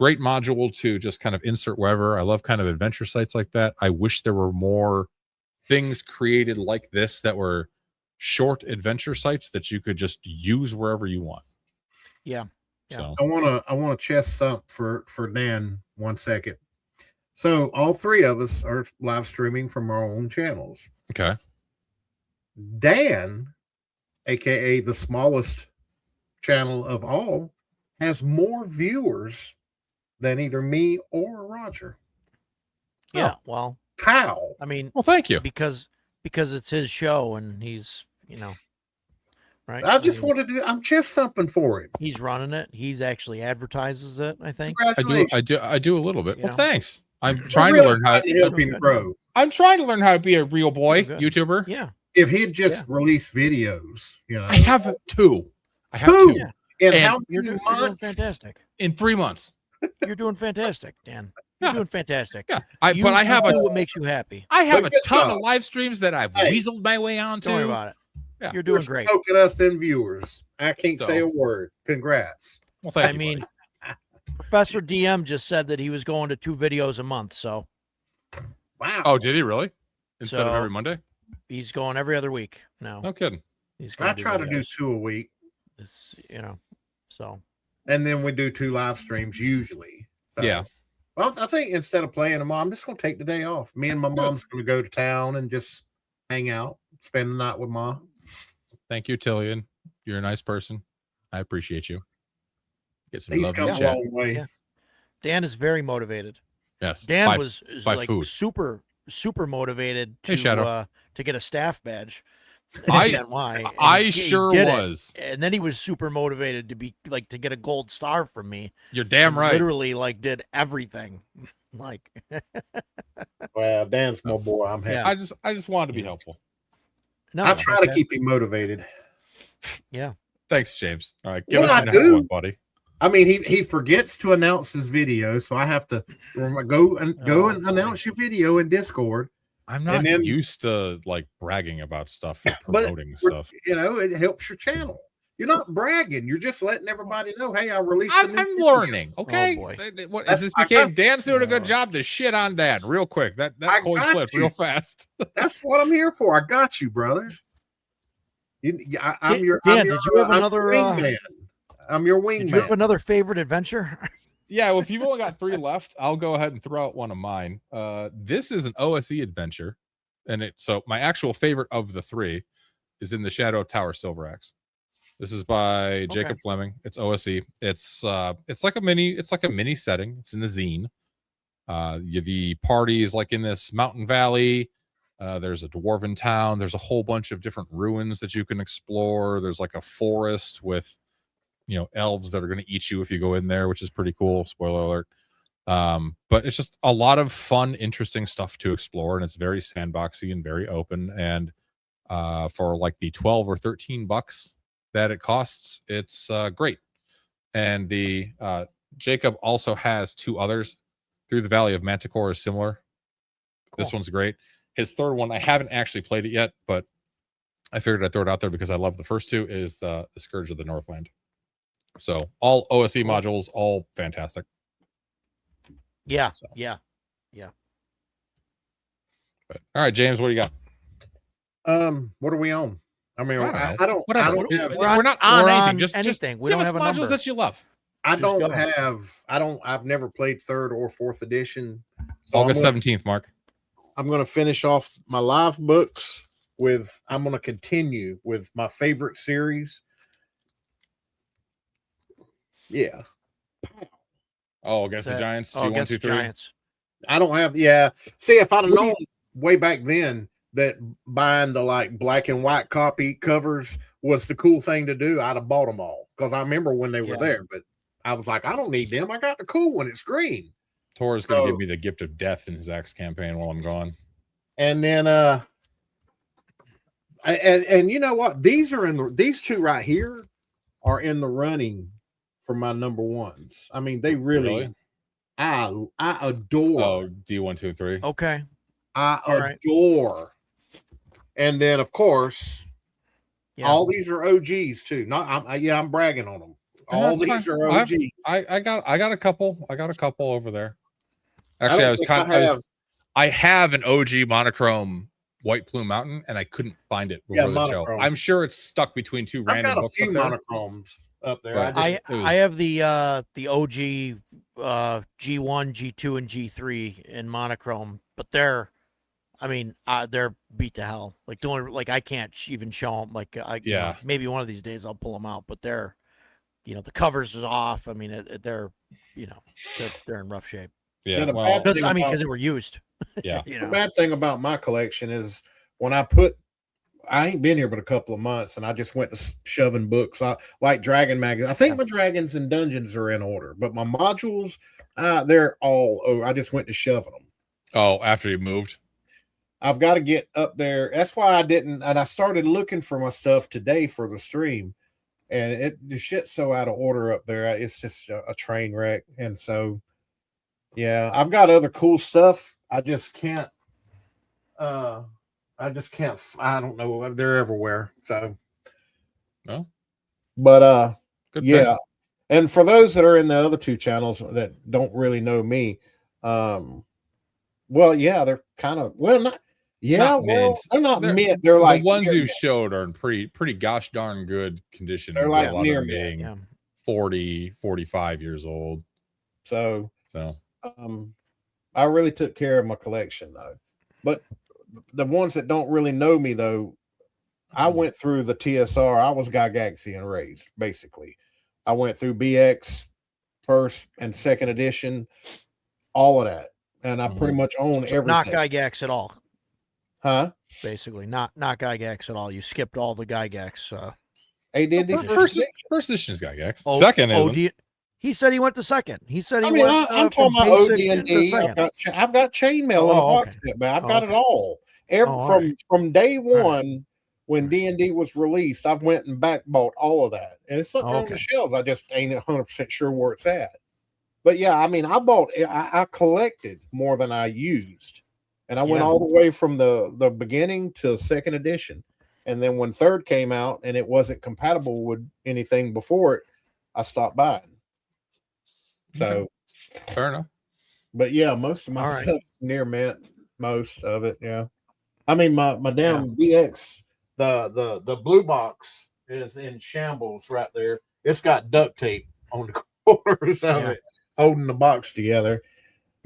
module to just kind of insert wherever. I love kind of adventure sites like that. I wish there were more things created like this that were short adventure sites that you could just use wherever you want. Yeah. So I want to chest up for Dan 1 second. So all three of us are live streaming from our own channels. Okay. Dan, aka the smallest channel of all, has more viewers than either me or Roger. Yeah. Well, how? I mean, well, thank you. Because it's his show and he's, right. I'm chest thumping for him. He's running it. He's actually advertises it, I think. Congratulations. I do a little bit. Well, Yeah. thanks. I'm trying to learn how to help him grow. I'm trying to learn how to be a real boy YouTuber. Yeah. If he'd just released videos, I have two. Yeah. And how you're many doing months? fantastic. In 3 months. You're doing fantastic, Dan. You're doing fantastic. Yeah. But I have what makes you happy. I have a Good ton job. of live streams that I've weaseled my way onto. Don't worry about it. Yeah. You're doing You're great. Smoking us them viewers. I can't say So. a word. Congrats. Well, thank I you, mean, buddy. Professor DM just said that he was going to 2 videos a month, so Wow. Oh, did he really? Instead of So- every Monday? he's going every other week now. No kidding. He's gonna I try to do videos. 2 a week, It's, so and then we do 2 live streams usually. So, Yeah. Well, I think instead of playing them, I'm just going to take the day off. Me and my mom's going to go to town and just hang out, spend the night with Ma. Thank you, Tillian. You're a nice person. I appreciate you. Get some He's love in come the a chat. long way. Yeah. Dan is very motivated. Yes. Dan is like by food. super motivated Hey, to Shadow. To get a staff badge. I- Understand why. And I he sure did it. was. And then he was super motivated to be to get a gold star from me. You're damn He right. Literally did everything. Well, Dan's my boy. I'm happy. Yeah. I just wanted to be helpful. No, I try to okay. keep him motivated. Yeah. Thanks, James. All right. Give Well, us I the next do. one, buddy. I mean, he forgets to announce his video, so I have to go and Oh, announce your video in Discord. I'm not And then- used to bragging about stuff or But promoting stuff. You know, it helps your channel. You're not bragging. You're just letting everybody know, hey, I released. a new I'm video. learning. Okay. boy. What That's- is this I became got- Dan's doing a good Oh. job to shit on Dad real quick. That I coin got flipped you. real fast. That's what I'm here for. I got you, brother. I'm Dan, your. Dan, I'm your, did you have I'm another, your wingman. I'm your Did you have wingman. another favorite adventure? Yeah, well, if you've only got 3 left, I'll go ahead and throw out one of mine. This is an OSE adventure, and so my actual favorite of the 3 is in the Shadow of Tower Silveraxe. This is by Jacob Fleming. It's OSE. It's like a mini setting. It's in the zine. The party is in this mountain valley. There's a dwarven town. There's a whole bunch of different ruins that you can explore. There's a forest with elves that are going to eat you if you go in there, which is pretty cool. Spoiler alert. But it's just a lot of fun, interesting stuff to explore, and it's very sandboxy and very open. And for the $12 or $13 that it costs, it's great. And the Jacob also has 2 others. Through the Valley of Manticore is similar. This one's great. His third one, I haven't actually played it yet, but I figured I'd throw it out there because I love the first 2, is the Scourge of the Northland. So all OSE modules, all fantastic. Yeah. So. Yeah. But all right, James, what do you got? What are we on? I mean, I I don't. Whatever. I don't have. We're not on we're anything. on Just anything. We give don't us have a modules number. that you love. I Just don't go. have. I don't. I've never played 3rd or 4th edition. So August I'm gonna- 17th, Mark. I'm going to finish off my live books, I'm going to continue with my favorite series. Yeah. Oh, against the That- Giants. Oh, G1, against 2, the 3. Giants. I don't have, yeah. See, if I'd have What do known way back then that buying the like black and white copy covers was the cool thing to do, I'd have bought them all because I remember when they were Yeah. there. But I was like, I don't need them. I got the cool one. It's green. Tor's going to So- give me the gift of death in his Axe campaign while I'm gone. And then, and you know what? These two right here are in the running for my number ones. I mean, they really? I adore. Oh, D1, 2, 3. Okay. I all right. adore. And then, of course, Yeah. all these are OGs too. I'm bragging on them. And All that's these fine. are OGs. I got a couple. I got a couple over there. I Actually, don't I have an OG monochrome White Plume Mountain, and I couldn't find it before the show. monochrome. I'm sure it's stuck between two I've random got a books few up there. monochromes up there. But I it was- have the OG G1, G2, and G3 in monochrome, but they're beat to hell. Like the only, like I can't even show them. Like maybe one of these days I'll pull them out, but they're, the covers is off. I mean, they're in rough shape. Yeah, Yeah, the well, bad Because thing because they were used. Yeah. The bad thing about my collection is when I ain't been here but a couple of months, and I just went to shoving books. I like Dragon magazine. I think my Dragons and Dungeons are in order, but my modules, they're all over. I just went to shoving them. Oh, after you moved. I've got to get up there. That's why I didn't. And I started looking for my stuff today for the stream, and the shit's so out of order up there. It's just a train wreck. And so, yeah, I've got other cool stuff. I just can't. I don't know. They're everywhere. So, No. But Good yeah. pick. And for those that are in the other two channels that don't really know me, well, yeah, they're kind of not. Yeah, Not well, mint. they're not mint. They're like the ones near you mint. showed are in pretty gosh darn good condition. They're with like a lot near of them mint. being 40, 45 years old. So, So I really took care of my collection though. But the ones that don't really know me though, I went through the TSR. I was Gygaxian raised, basically. I went through BX first and second edition, all of that. And I pretty much own everything. Not Gygax at all. Huh? Basically, not Gygax at all. You skipped all the Gygax. AD&D first edition is Gygax. Oh, Second isn't. He said he went to second. He said he I mean, went. I'm from talking about basic into OD&D. second. I've got chainmail and Oh, box okay. set, but I've Oh, got okay. it all. all right. From day right. one when D&D was released, I've went and back bought all of that, and it's something on the okay. shelves. I just ain't 100% sure where it's at. But yeah, I mean, I collected more than I used, and I went Yeah. all the way from the beginning to second edition, and then when third came out and it wasn't compatible with anything before it, I stopped buying. So. Fair enough. But yeah, most of my All right. stuff near mint, most of it. Yeah, I mean my damn BX, the blue box is in shambles right there. It's got duct tape on the corners of it, holding the box together.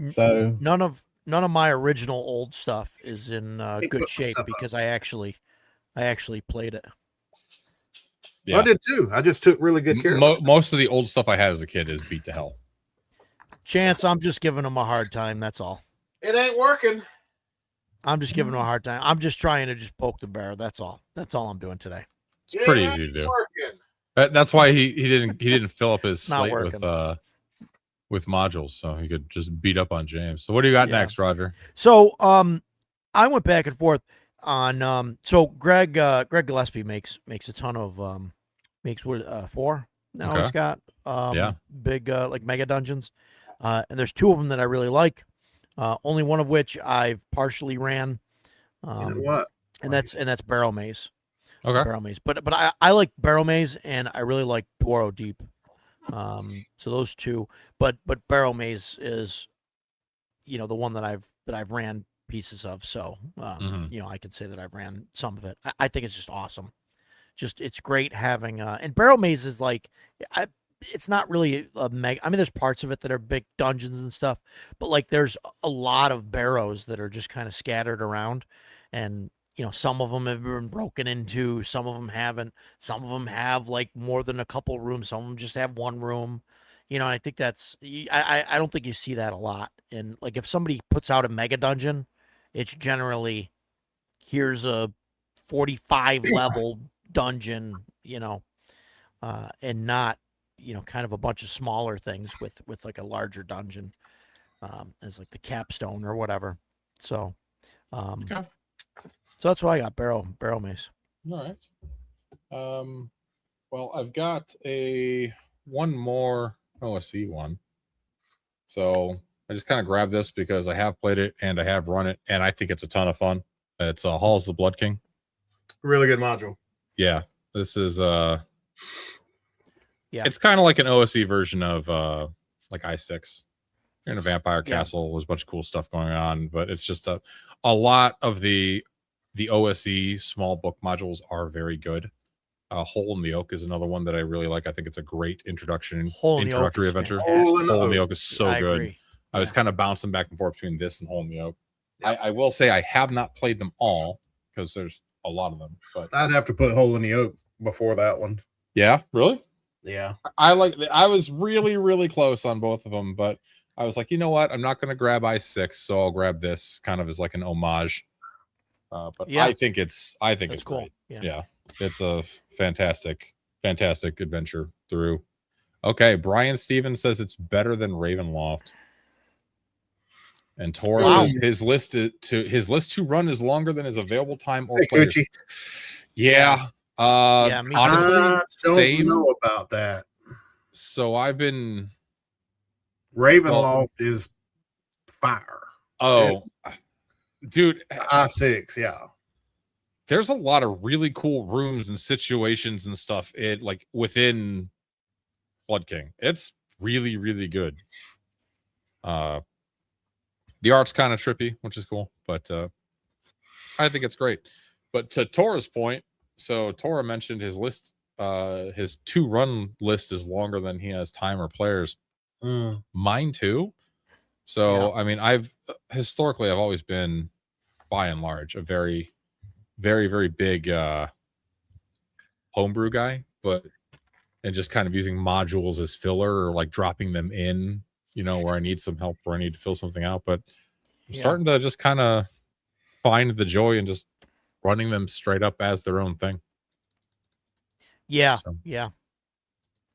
So none of my original old stuff is in good shape because I actually played it. Yeah. I did too. I just took really good care of it. Most of the old stuff I had as a kid is beat to hell. Chance, I'm just giving him a hard time. That's all. It ain't working. I'm just giving him a hard time. I'm just trying to just poke the bear. That's all. That's all I'm doing today. It's pretty easy to do. That's why he didn't fill up his slate with modules, so he could just beat up on James. So what do you got next, Roger? So I went back and forth on so Greg Gillespie makes a ton of makes what 4 now. Okay. He's got big like mega dungeons, and there's 2 of them that I really like. Only one of which I've partially ran. You know what? And that's Barrel Maze. Okay. Barrel Maze, but I like Barrel Maze and I really like Dwaro Deep. So those 2, but Barrel Maze is, the one that I've ran pieces of. So I can say that I've ran some of it. I think it's just awesome. It's great having and Barrel Maze is like it's not really a mega. I mean, there's parts of it that are big dungeons and stuff, but like there's a lot of barrows that are just kind of scattered around, and some of them have been broken into, some of them haven't. Some of them have like more than a couple rooms. Some of them just have one room. I think I don't think you see that a lot. And like if somebody puts out a mega dungeon, it's generally here's a 45 level dungeon, and not, kind of a bunch of smaller things with like a larger dungeon, as like the capstone or whatever. So, Okay. so that's what I got. Barrel mace. All right. Well, I've got one more OSE one. So I just kind of grabbed this because I have played it and I have run it, and I think it's a ton of fun. It's Halls of the Blood King. Really good module. Yeah, this is Yeah. It's kind of like an OSE version of like I6. You're in a vampire castle. There's a bunch of cool stuff going on, but it's just a lot of the OSE small book modules are very good. Hole in the Oak is another one that I really like. I think it's a great introductory adventure. Hole in the Oak is so good. Agree. I was kind of bouncing back and forth between this and Hole in the Oak. I will say I have not played them all because there's a lot of them. But I'd have to put Hole in the Oak before that one. Yeah, really? Yeah. I was really, really close on both of them, but I was like, you know what? I'm not going to grab I6, so I'll grab this kind of as like an homage. But yeah. I think it's cool. Great. Yeah. It's a fantastic adventure through. Okay, Brian Stevens says it's better than Ravenloft. And Tor says his list to run is longer than his available time or players. Yeah. Honestly, I don't know about that. So I've been Ravenloft is fire. Oh, dude, I6, yeah. There's a lot of really cool rooms and situations and stuff like within Blood King. It's really, really good. The art's kind of trippy, which is cool, but I think it's great. But to Tora's point, so Tora mentioned his list, his 2-run list is longer than he has time or players. Mine too. So I mean, I've always been, by and large, a very, very, very big homebrew guy, and just kind of using modules as filler or like dropping them in, where I need some help, where I need to fill something out. But I'm starting to just kind of find the joy in just running them straight up as their own thing. Yeah. So. Yeah.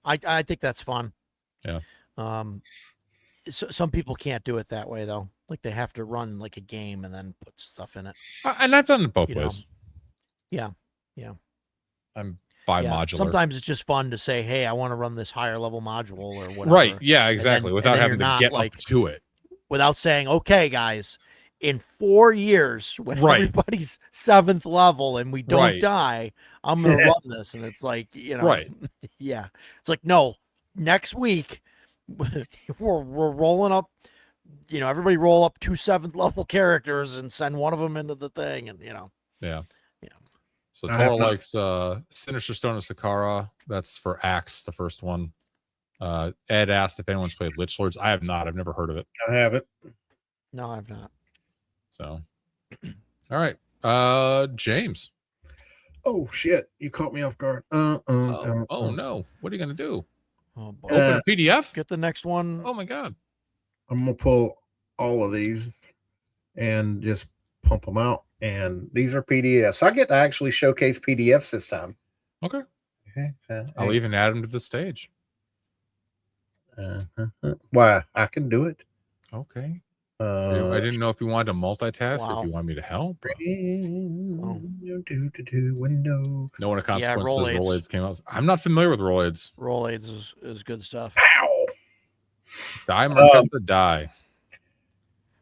I think that's fun. Yeah. So some people can't do it that way though. Like they have to run like a game and then put stuff in it. And that's done both ways. Yeah. Yeah. I'm bi-modular. Sometimes it's just fun to say, hey, I want to run this higher level module or whatever. Right. Yeah, exactly. Without having to get up to it. Without saying, okay, guys, in 4 years, when everybody's 7th level and we don't die, I'm going to run this. And it's like, right. Yeah. It's like, no, next week we're rolling up, everybody roll up 2 7th level characters and send one of them into the thing. And, Yeah. Yeah. So Tora likes Sinister Stone of Sakara. That's for Axe, the first one. Ed asked if anyone's played Lich Lords. I have not. I've never heard of it. I haven't. No, I've not. So, all right. James. Oh, shit. You caught me off guard. Oh, no. What are you going to do? Oh, boy. Open a PDF? Get the next one. Oh, my God. I'm going to pull all of these and just pump them out. And these are PDFs. So I get to actually showcase PDFs this time. Okay. I'll even add them to the stage. Why? I can do it. Okay. I didn't know if you wanted to multitask or if you want me to help. Window. No one of consequence says Roll-Aids came out. I'm not familiar with Roll-Aids. Roll-Aids is good stuff. Ow! Die, Marquesa, die.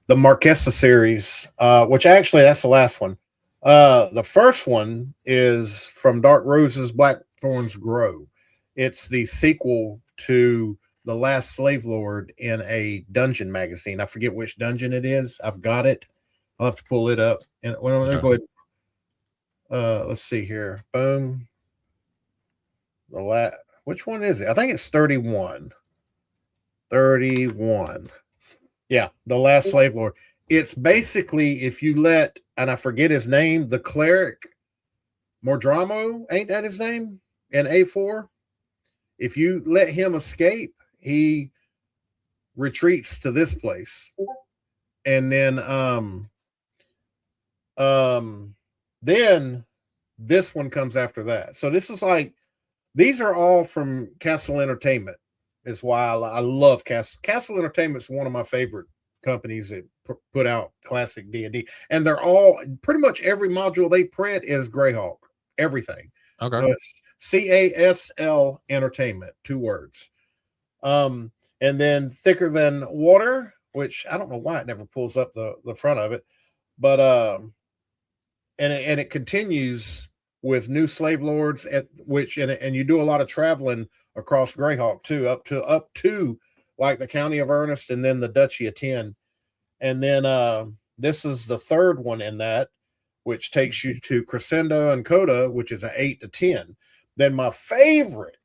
The Marquesa series, which actually that's the last one. The first one is From Dark Roses, Black Thorns Grow. It's the sequel to The Last Slave Lord in a dungeon magazine. I forget which dungeon it is. I've got it. I'll have to pull it up. And go ahead. Let's see here. Boom. Which one is it? I think it's 31. 31. Yeah, The Last Slave Lord. it's basically if you let, and I forget his name, the cleric Mordramo, ain't that his name? In A4, if you let him escape, he retreats to this place, and then this one comes after that. So this is like, these are all from Castle Entertainment. Is why I love Castle Entertainment is one of my favorite companies that put out classic D&D, and they're all pretty much every module they print is Greyhawk. Everything. Okay. So it's CASL Entertainment, 2 words. And then Thicker Than Water, which I don't know why it never pulls up the front of it, but and it continues with New Slave Lords, at which and you do a lot of traveling across Greyhawk too, up to like the County of Ernest and then the Duchy of 10. And then this is the 3rd one in that, which takes you to Crescendo and Coda, which is an 8 to 10. Then my favorite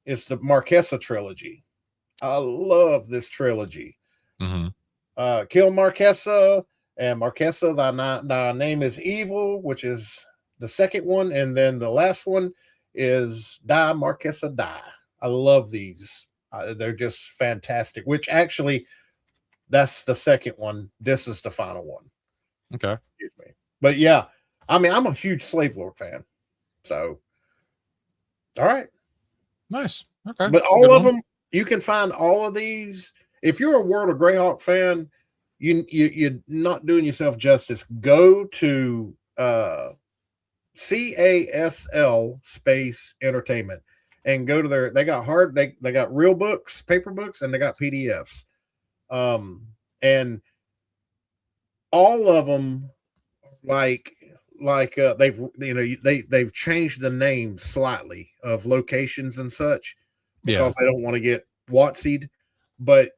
is the Marquesa trilogy. I love this trilogy. Kill Marquesa and Marquesa, thy name is evil, which is the 2nd one, and then the last one is Die Marquesa Die. I love these. They're just fantastic. Which actually, that's the 2nd one. This is the final one. Okay. Excuse me. But yeah, I mean, I'm a huge Slave Lord fan. So, all right. Nice. Okay. But all of them, you can find all of these. If you're a World of Greyhawk fan, you're not doing yourself justice. Go to CASL Space Entertainment and go to their. They got they got real books, paper books, and they got PDFs. And all of them, like they've changed the name slightly of locations and such because they don't want to get Watsied, but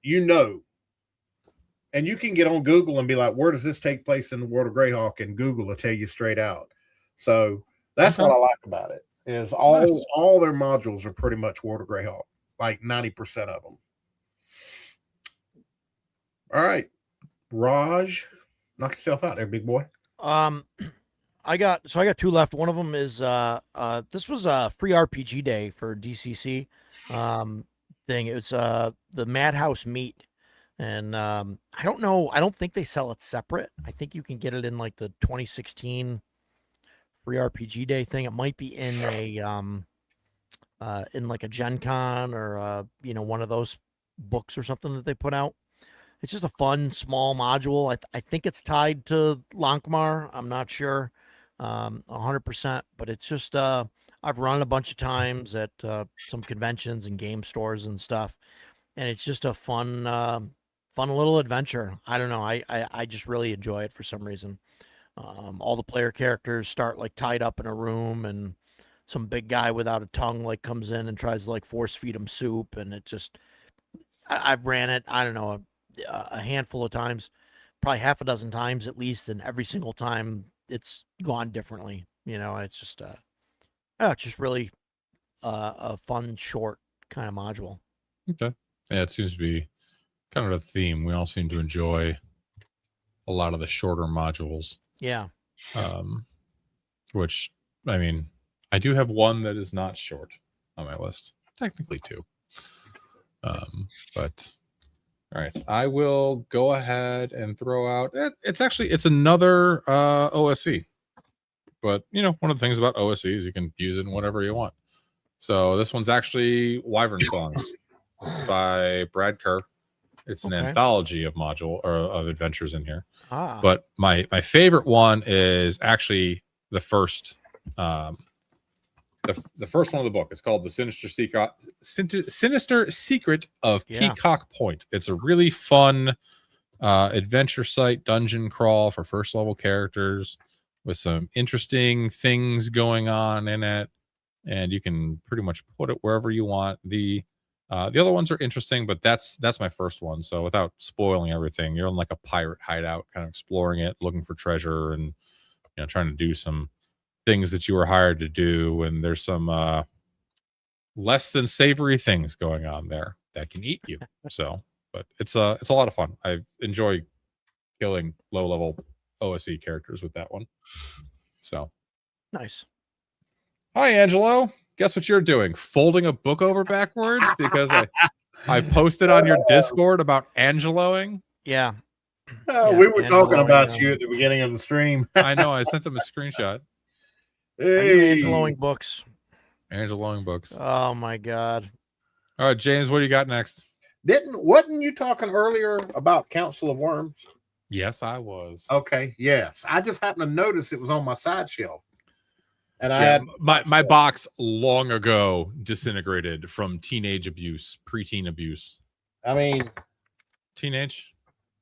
and you can get on Google and be like, where does this take place in the World of Greyhawk? And Google will tell you straight out. So that's what I like about it, is all their modules are pretty much World of Greyhawk, like 90% of them. All right, Raj, knock yourself out there, big boy. I got 2 left. One of them is this was a free RPG day for DCC thing. It was the Madhouse Meat, and I don't know. I don't think they sell it separate. I think you can get it in like the 2016 free RPG day thing. It might be in a in like a Gen Con or one of those books or something that they put out. It's just a fun small module. I think it's tied to Lankmar. I'm not sure 100%, but it's just I've run a bunch of times at some conventions and game stores and stuff, and it's just a fun little adventure. I don't know. I just really enjoy it for some reason. All the player characters start like tied up in a room, and some big guy without a tongue like comes in and tries to like force feed them soup, and it just I've ran it. I don't know, a handful of times, probably half a dozen times at least, and every single time it's gone differently. It's just it's just really a fun short kind of module. Okay. Yeah, it seems to be kind of a theme. We all seem to enjoy a lot of the shorter modules. Yeah. Which, I mean, I do have one that is not short on my list. Technically 2. But all right, I will go ahead and throw out. It's another OSC, but one of the things about OSC is you can use it in whatever you want. So this one's actually Wyvern Songs. This is by Brad Kerr. It's an anthology of module or of adventures in here. But my favorite one is actually the first. The first one of the book. It's called The Sinister Secret of Peacock Point. It's a really fun adventure site dungeon crawl for first level characters with some interesting things going on in it, and you can pretty much put it wherever you want. The other ones are interesting, but that's my first one. So without spoiling everything, you're in like a pirate hideout, kind of exploring it, looking for treasure, and trying to do some things that you were hired to do, and there's some less than savory things going on there that can eat you. So, but it's a lot of fun. I enjoy killing low level OSE characters with that one. So Nice. hi, Angelo. Guess what you're doing? Folding a book over backwards because I posted on your Discord about Angeloing. Yeah. We were talking Angeloing, about you at the beginning of the stream. I know. I sent him a screenshot. Are you Angeloing books? Angeloing books. Oh my god. All right, James, what do you got next? Wasn't you talking earlier about Council of Worms? Yes, I was. Okay, yes. I just happened to notice it was on my side shelf. And I had my box long ago disintegrated from teenage abuse, preteen abuse. I mean, teenage.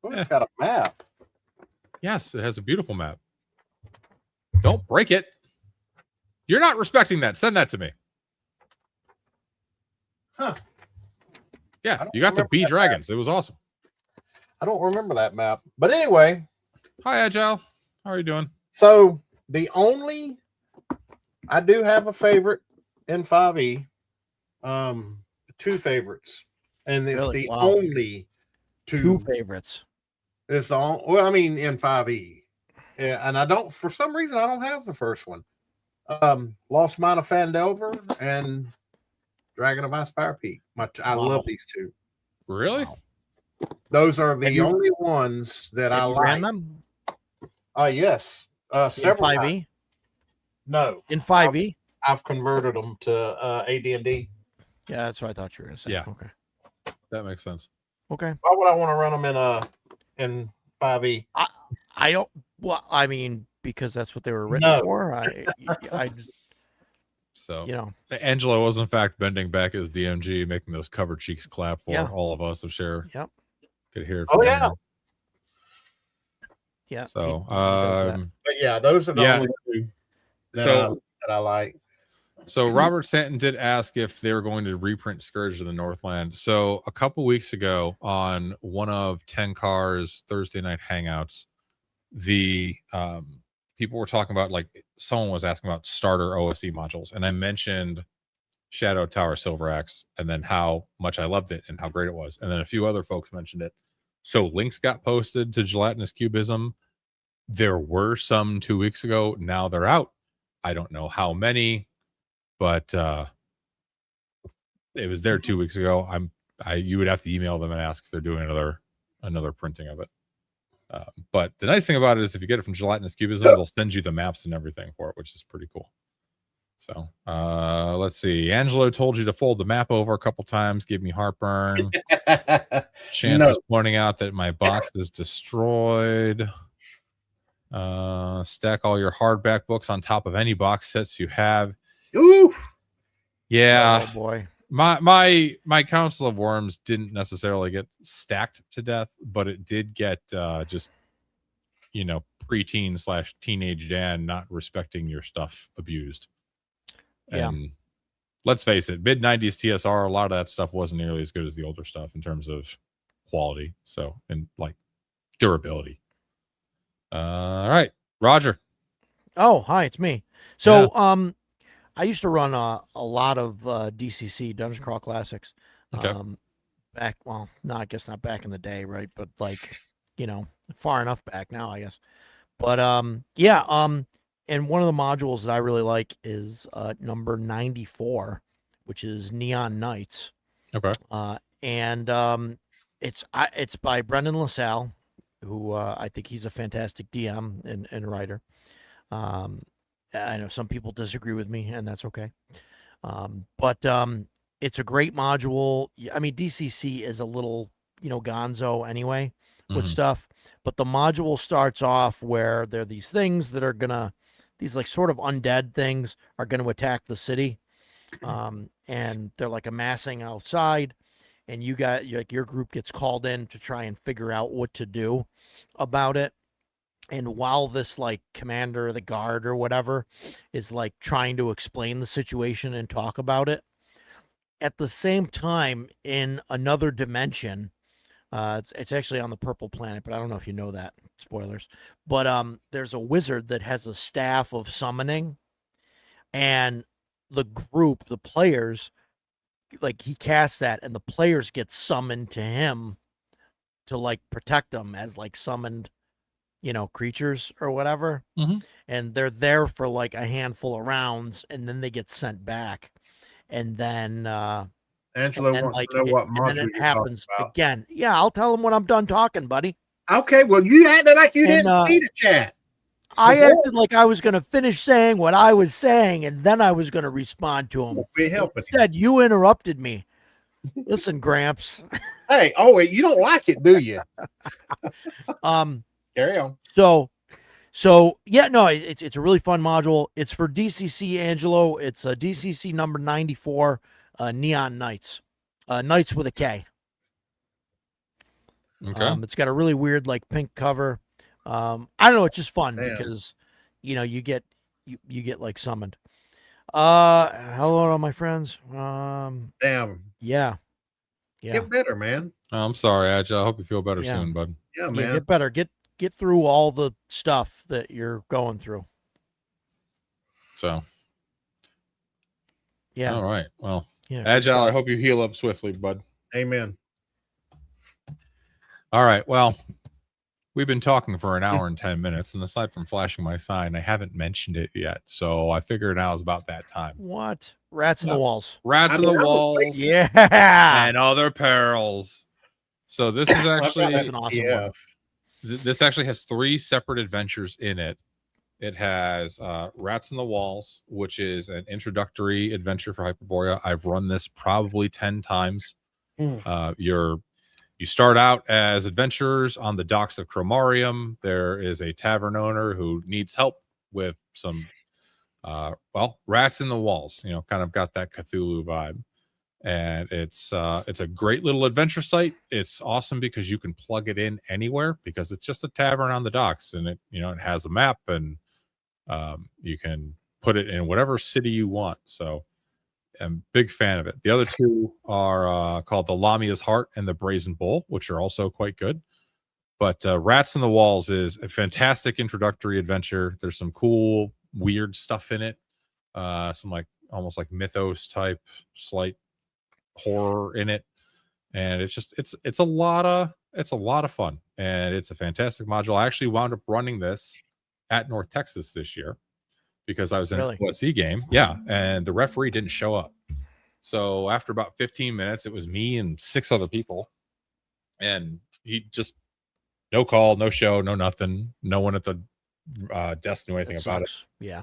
It's got a map. Yes, it has a beautiful map. Don't break it. You're not respecting that. Send that to me. Huh. Yeah, you got the bee dragons. It was awesome. I don't remember that map. But anyway. Hi, Agile. How are you doing? So I do have a favorite in 5e. Two favorites. And it's Really? the Wow. only two favorites. It's all well, I mean, in 5e. Yeah, and I don't, for some reason, I don't have the first one. Lost Mine of Fandelver and Dragon of Icepire Peak. I love these two. Really? Wow. Those are the only ones that I like. Ran them? Yes. Several in 5e? times. No. In 5e? I've converted them to AD&D. Yeah, that's what I thought you were going to say. Yeah. Okay. That makes sense. Okay. Why would I want to run them in 5e? I don't. Well, I mean, because that's what they were written for. I just. So, you know, Angelo was in fact bending back his DMG, making those cover cheeks clap for all of us. I'm sure. Yep. Could hear it. Oh yeah. Yeah. So, but yeah, those are the only two that I like. So Robert Stanton did ask if they were going to reprint Scourge of the Northland. So a couple weeks ago on one of 10 Cars Thursday night hangouts, the people were talking about, like, someone was asking about starter OSE modules, and I mentioned Shadow Tower Silver Axe and then how much I loved it and how great it was, and then a few other folks mentioned it. So links got posted to Gelatinous Cubism. There were some 2 weeks ago. Now they're out. I don't know how many, but it was there 2 weeks ago. You would have to email them and ask if they're doing another printing of it. But the nice thing about it is if you get it from Gelatinous Cubism, they'll send you the maps and everything for it, which is pretty cool. So let's see. Angelo told you to fold the map over a couple times, gave me heartburn. Chance is pointing out that my box is destroyed. Stack all your hardback books on top of any box sets you have. Oof. Yeah. Oh boy. My Council of Worms didn't necessarily get stacked to death, but it did get just, preteen / teenage Dan not respecting your stuff abused. Yeah. And let's face it, mid 90s TSR, a lot of that stuff wasn't nearly as good as the older stuff in terms of quality. So, and like durability. All right, Roger. Oh, hi, it's me. So, I used to run a lot of DCC, Dungeon Crawl Classics. Okay. I guess not back in the day, right? But like, far enough back now, I guess. But and one of the modules that I really like is number 94, which is Neon Knights. Okay. And it's by Brendan LaSalle, who I think he's a fantastic DM and writer. I know some people disagree with me, and that's okay. But it's a great module. I mean, DCC is a little, gonzo anyway with stuff. But the module starts off where there are these things that are these like sort of undead things are going to attack the city. And they're like amassing outside. And your group gets called in to try and figure out what to do about it. And while this like commander of the guard or whatever is like trying to explain the situation and talk about it, at the same time in another dimension, it's actually on the purple planet, but I don't know if you know that. Spoilers. But there's a wizard that has a staff of summoning, and the players, like he casts that, and the players get summoned to him to like protect them as like summoned creatures or whatever. Mhm. And they're there for like a handful of rounds and then they get sent back. And then Angelo wants to know what and then module it you're talking happens about. again. Yeah, I'll tell him when I'm done talking, buddy. Okay, well, you acted like you And, didn't see the chat. I Before- acted like I was going to finish saying what I was saying, and then I was going to respond to him. We're helping him. Instead, you interrupted me. Listen, Gramps. Hey, oh, wait, you don't like it, do you? Carry on. So yeah, no, it's a really fun module. It's for DCC, Angelo. It's a DCC number 94, Neon Knights, Knights with a K. Okay. It's got a really weird like pink cover. I don't know. It's just fun Damn. because you get like summoned. Hello, my friends. Damn. Yeah. Get better, man. Oh, I'm sorry, Agile. I hope you feel better Yeah. soon, bud. Yeah, Yeah, man. get better. Get through all the stuff that you're going through. So, Yeah. all right. Well, Yeah. good Agile, I stuff. hope you heal up swiftly, bud. Amen. All right. Well, we've been talking for an hour and 10 minutes, and aside from flashing my sign, I haven't mentioned it yet. So I figured now is about that time. What? Rats in the walls. Rats in the walls Yeah. and other perils. So this is actually That's an awesome one. this actually has 3 separate adventures in it. It has Rats in the Walls, which is an introductory adventure for Hyperborea. I've run this probably 10 times. You start out as adventurers on the docks of Chromarium. There is a tavern owner who needs help with some rats in the walls, kind of got that Cthulhu vibe. And it's a great little adventure site. It's awesome because you can plug it in anywhere because it's just a tavern on the docks, and it has a map, and you can put it in whatever city you want. So I'm a big fan of it. The other 2 are called the Lamia's Heart and the Brazen Bull, which are also quite good. But Rats in the Walls is a fantastic introductory adventure. There's some cool, weird stuff in it. Some almost like mythos type, slight horror in it. And it's a lot of fun. And it's a fantastic module. I actually wound up running this at North Texas this year because I was in an OSC game. Yeah. And the referee didn't show up. So after about 15 minutes, it was me and 6 other people. And he just no call, no show, no nothing. No one at the desk knew anything about it. Yeah.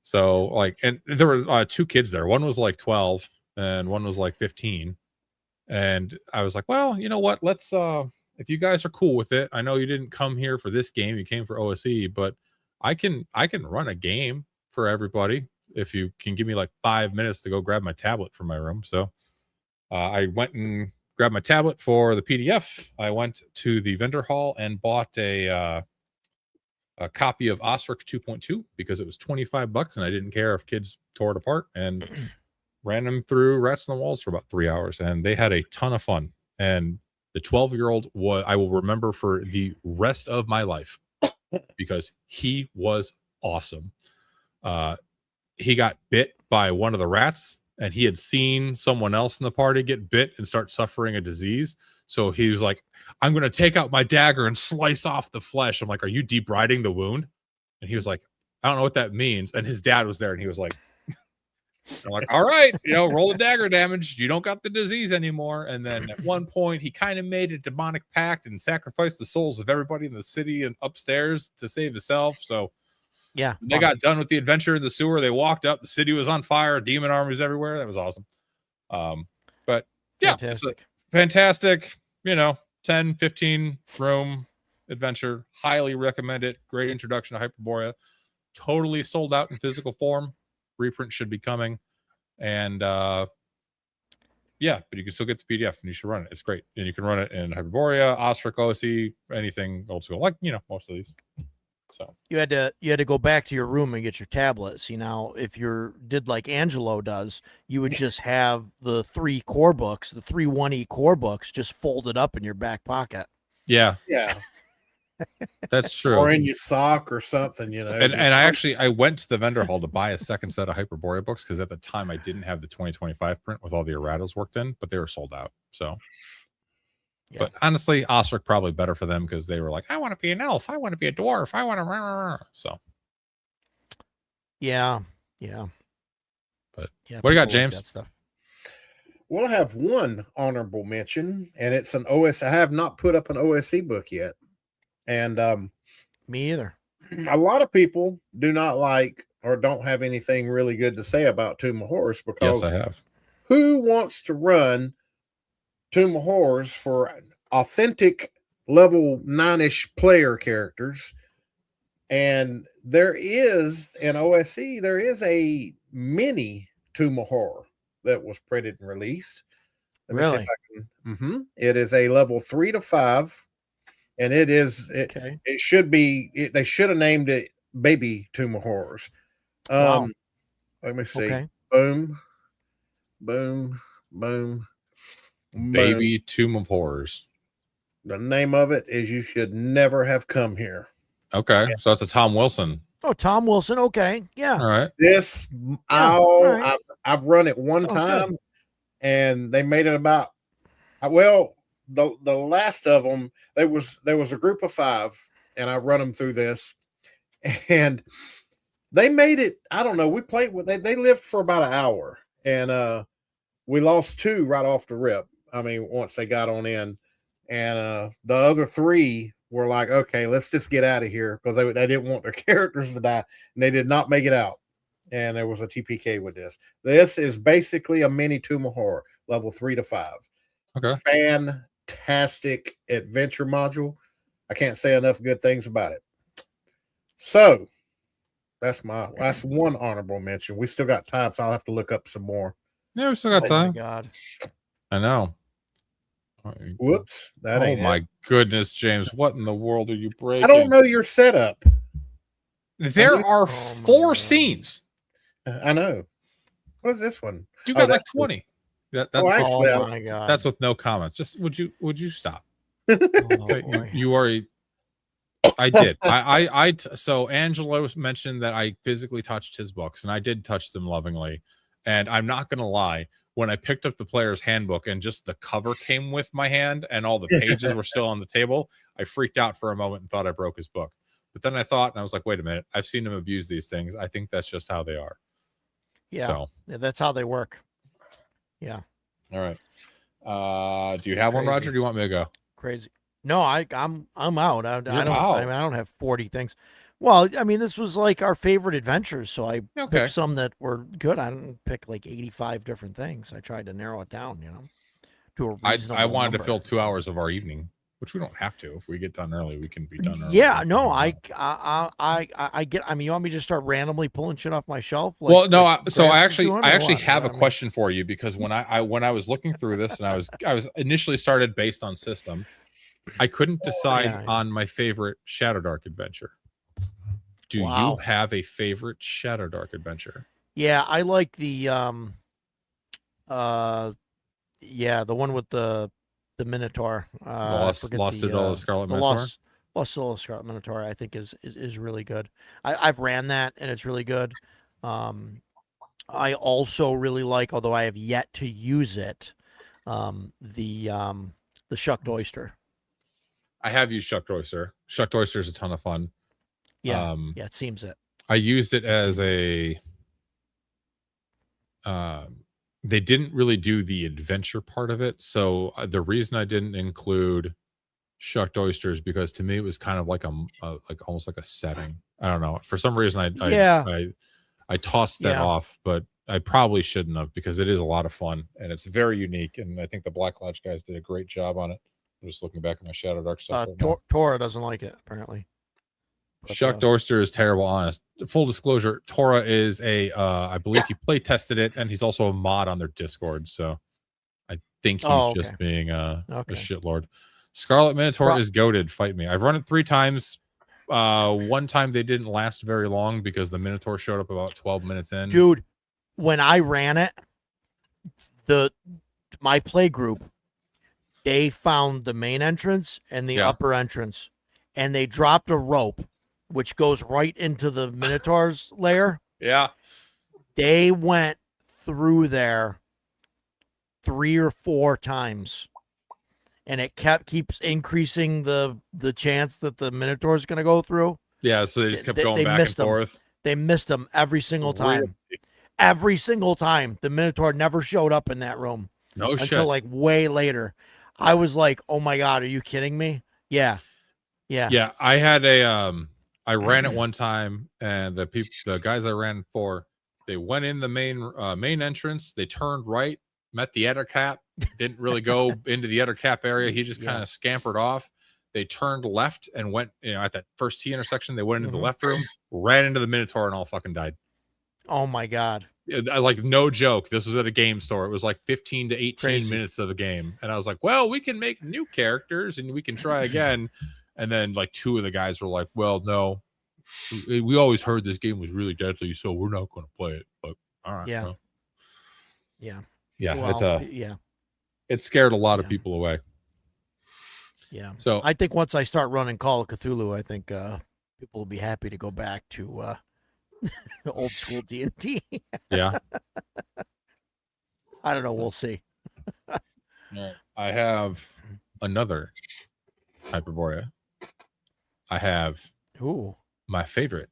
So and there were 2 kids there. One was like 12 and one was like 15. And I was like, well, you know what? Let's if you guys are cool with it, I know you didn't come here for this game, you came for OSE, but I can run a game for everybody if you can give me like 5 minutes to go grab my tablet from my room. So I went and grabbed my tablet for the PDF. I went to the vendor hall and bought a copy of Osric 2.2 because it was $25 and I didn't care if kids tore it apart, and ran them through Rats in the Walls for about 3 hours, and they had a ton of fun. And the 12-year-old I will remember for the rest of my life because he was awesome. He got bit by one of the rats, and he had seen someone else in the party get bit and start suffering a disease. So he was like, I'm going to take out my dagger and slice off the flesh. I'm like, are you debriding the wound? And he was like, I don't know what that means. And his dad was there, and he was like, I'm like, all right, roll the dagger damage. You don't got the disease anymore. And then at one point, he kind of made a demonic pact and sacrificed the souls of everybody in the city and upstairs to save himself. So yeah, when they got done with the adventure in the sewer, they walked up. The city was on fire. Demon armies everywhere. That was awesome. But yeah, fantastic. Fantastic, 10, 15 room adventure. Highly recommend it. Great introduction to Hyperborea. Totally sold out in physical form. Reprint should be coming. And but you can still get the PDF and you should run it. It's great. And you can run it in Hyperborea, Ostric, OSE, anything old school, like most of these. So you had to go back to your room and get your tablet. See, now if you did like Angelo does, you would just have the 3 core books, the 3 1E core books, just folded up in your back pocket. Yeah, that's true. Or in your sock or something, And I went to the vendor hall to buy a second set of Hyperborea books because at the time I didn't have the 2025 print with all the erratas worked in, but they were sold out. So Yeah. But honestly, Osric probably better for them because they were like, I want to be an elf, I want to be a dwarf, I want to. So Yeah. Yeah. But Yeah. what do you got, people like James? that stuff. Well, I have one honorable mention, and it's an OS. I have not put up an OSC book yet, and Me either. a lot of people do not like or don't have anything really good to say about Tomb of Horrors Yes, because I have. who wants to run Tomb of Horrors for authentic level 9-ish player characters? And there is in OSC, there is a mini Tomb of Horror that was printed and released. Let me see if Really? I can. It is a level 3 to 5, and Okay. it should be. They should have named it Baby Tomb of Horrors. Wow. Let me see. Okay. Boom, boom, boom, boom. Baby Tomb of Horrors. The name of it is You Should Never Have Come Here. Okay, so that's a Tom Wilson. Oh, Tom Wilson. Okay. Yeah. All right. This right. I've run it one Sounds time, good. and they made it about well the last of them. There was a group of 5, and I run them through this, and they made it. I don't know. We played with they lived for about an hour, and we lost 2 right off the rip. I mean, once they got on in, and the other 3 were like, okay, let's just get out of here because they didn't want their characters to die, and they did not make it out. And there was a TPK with this. This is basically a mini Tomb of Horror, level 3 to 5. Okay. Fantastic adventure module. I can't say enough good things about it. So that's one honorable mention. We still got time, so I'll have to look up some more. Yeah, we still got Oh time. my God. I know. Whoops. That Oh ain't my it. goodness, James. What in the world are you breaking? I don't know your setup. There are Oh my 4 God. scenes. I know. What is this one? You got like that's 20. That's Oh, with, actually, Oh my God. that's with no comments. Just would you stop? Oh, Okay, boy. you are I did. So Angelo mentioned that I physically touched his books, and I did touch them lovingly. And I'm not gonna lie, when I picked up the player's handbook and just the cover came with my hand and all the pages were still on the table, I freaked out for a moment and thought I broke his book. But then I thought, and I was like, wait a minute, I've seen him abuse these things. I think that's just how they are. Yeah. So, Yeah, that's how they work. Yeah. all right. Do you have one, Crazy. Roger? Do you want me to go? Crazy. No, I'm out. I You're don't. out. I mean, I don't have 40 things. Well, I mean, this was like our favorite adventures, so I Okay. picked some that were good. I didn't pick like 85 different things. I tried to narrow it down, to a reasonable I wanted to number. fill 2 hours of our evening, which we don't have to. If we get done early, we can be done early. Yeah, no, I get. I mean, you want me to just start randomly pulling shit off my shelf? Like, Well, no. like So I Gramps is doing, I or actually what? have a I mean, question for you because when I was looking through this and I was initially started based on system, I couldn't decide Yeah. on my favorite Shadow Dark adventure. Do Wow. you have a favorite Shadow Dark adventure? Yeah, I like the yeah, the one with the Minotaur. Lost Idol of Scarlet Minotaur? Lost Idol of Scarlet Minotaur, I think is really good. I've ran that and it's really good. I also really like, although I have yet to use it, the Shucked Oyster. I have used Shucked Oyster. Shucked Oyster is a ton of fun. Yeah, yeah, it seems it. I used it as a they didn't really do the adventure part of it. So the reason I didn't include Shucked Oysters because to me it was kind of like like almost like a setting. I don't know. For some reason I tossed that off, but I probably shouldn't have because it is a lot of fun and it's very unique. And I think the Black Lodge guys did a great job on it. I'm just looking back at my Shadow Dark stuff. Right Tora doesn't like it apparently. But, Shucked Oyster is terrible. Honest. Full disclosure: Tora is I believe he play tested it, and he's also a mod on their Discord. So I think he's just being a shitlord. Scarlet Minotaur is goated. Fight me. I've run it 3 times. One time they didn't last very long because the Minotaur showed up about 12 minutes in. Dude, when I ran it, my play group, they found the main entrance and the upper entrance, and they dropped a rope which goes right into the Minotaur's lair. Yeah. They went through there 3 or 4 times. and it keeps increasing the chance that the Minotaur is going to go through. Yeah, so they just kept They going back and missed 'em. forth. They missed him every single time. Really? Every single time. The Minotaur never showed up in that room No until shit. like way later. I was like, oh my God, are you kidding me? Yeah. Yeah, I had I ran it one time, and the guys I ran for, they went in the main entrance, they turned right, met the Ettercap, didn't really go into the Ettercap area. He just kind of scampered off. They turned left and went, at that first T intersection, they went into the left room, ran into the Minotaur, and all fucking died. Oh my God. Like, no joke. This was at a game store. It was like 15 to 18 Crazy. minutes of a game. And I was like, well, we can make new characters and we can try again. And then like 2 of the guys were like, well, no, we always heard this game was really deadly, so we're not going to play it. But all right. Yeah. Well. Yeah. Yeah. Well, it scared a lot of people away. Yeah. So I think once I start running Call of Cthulhu, I think people will be happy to go back to old school D&D. Yeah. I don't know. We'll see. I have another Hyperborea. I have my favorite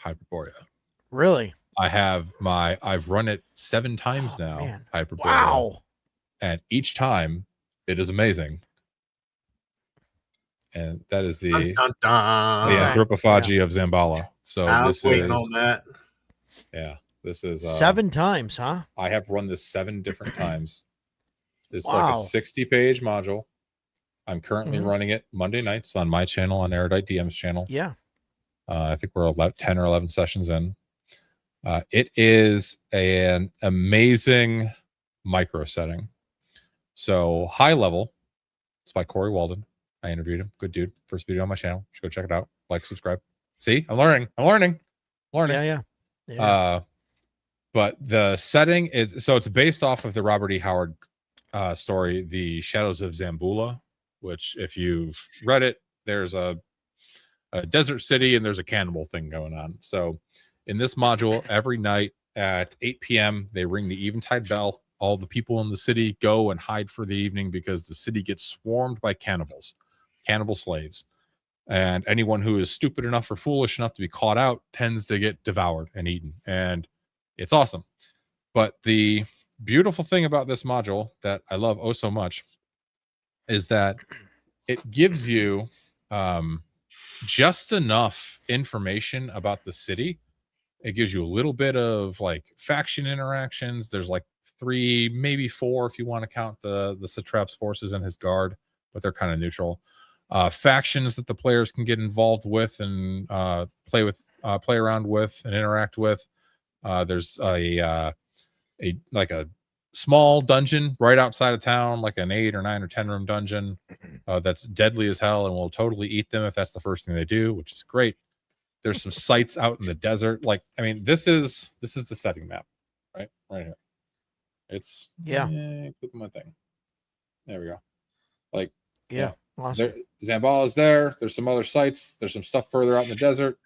Hyperborea. Really? I've run it 7 times now. Man. Hyperborea. Wow. And each time it is amazing. And that is the anthropophagy of Zambala. So this is on that. Yeah, this is 7 times, huh? I have run this 7 different times. It's like a 60-page module. I'm currently running it Monday nights on my channel, on Erudite DM's channel. Yeah. I think we're 10 or 11 sessions in. It is an amazing micro setting. So high level. It's by Corey Walden. I interviewed him. Good dude. First video on my channel. You should go check it out. Like, subscribe. See, I'm learning. Yeah. But the setting is, so it's based off of the Robert E. Howard story, The Shadows of Zambula, which, if you've read it, there's a desert city and there's a cannibal thing going on. So in this module, every night at 8 p.m., they ring the Eventide bell. All the people in the city go and hide for the evening because the city gets swarmed by cannibal slaves. And anyone who is stupid enough or foolish enough to be caught out tends to get devoured and eaten. And it's awesome. But the beautiful thing about this module that I love oh so much is that it gives you just enough information about the city. It gives you a little bit of like faction interactions. There's like 3, maybe 4 if you want to count the Satrap's forces and his guard, but they're kind of neutral. Factions that the players can get involved with and play around with and interact with. There's a small dungeon right outside of town, like an 8 or 9 or 10 room dungeon that's deadly as hell and will totally eat them if that's the first thing they do, which is great. There's some sites out in the desert. Like, I mean, this is the setting map, right here. It's click my thing. There we go. Like, Awesome. Zambala is there. There's some other sites. There's some stuff further out in the desert,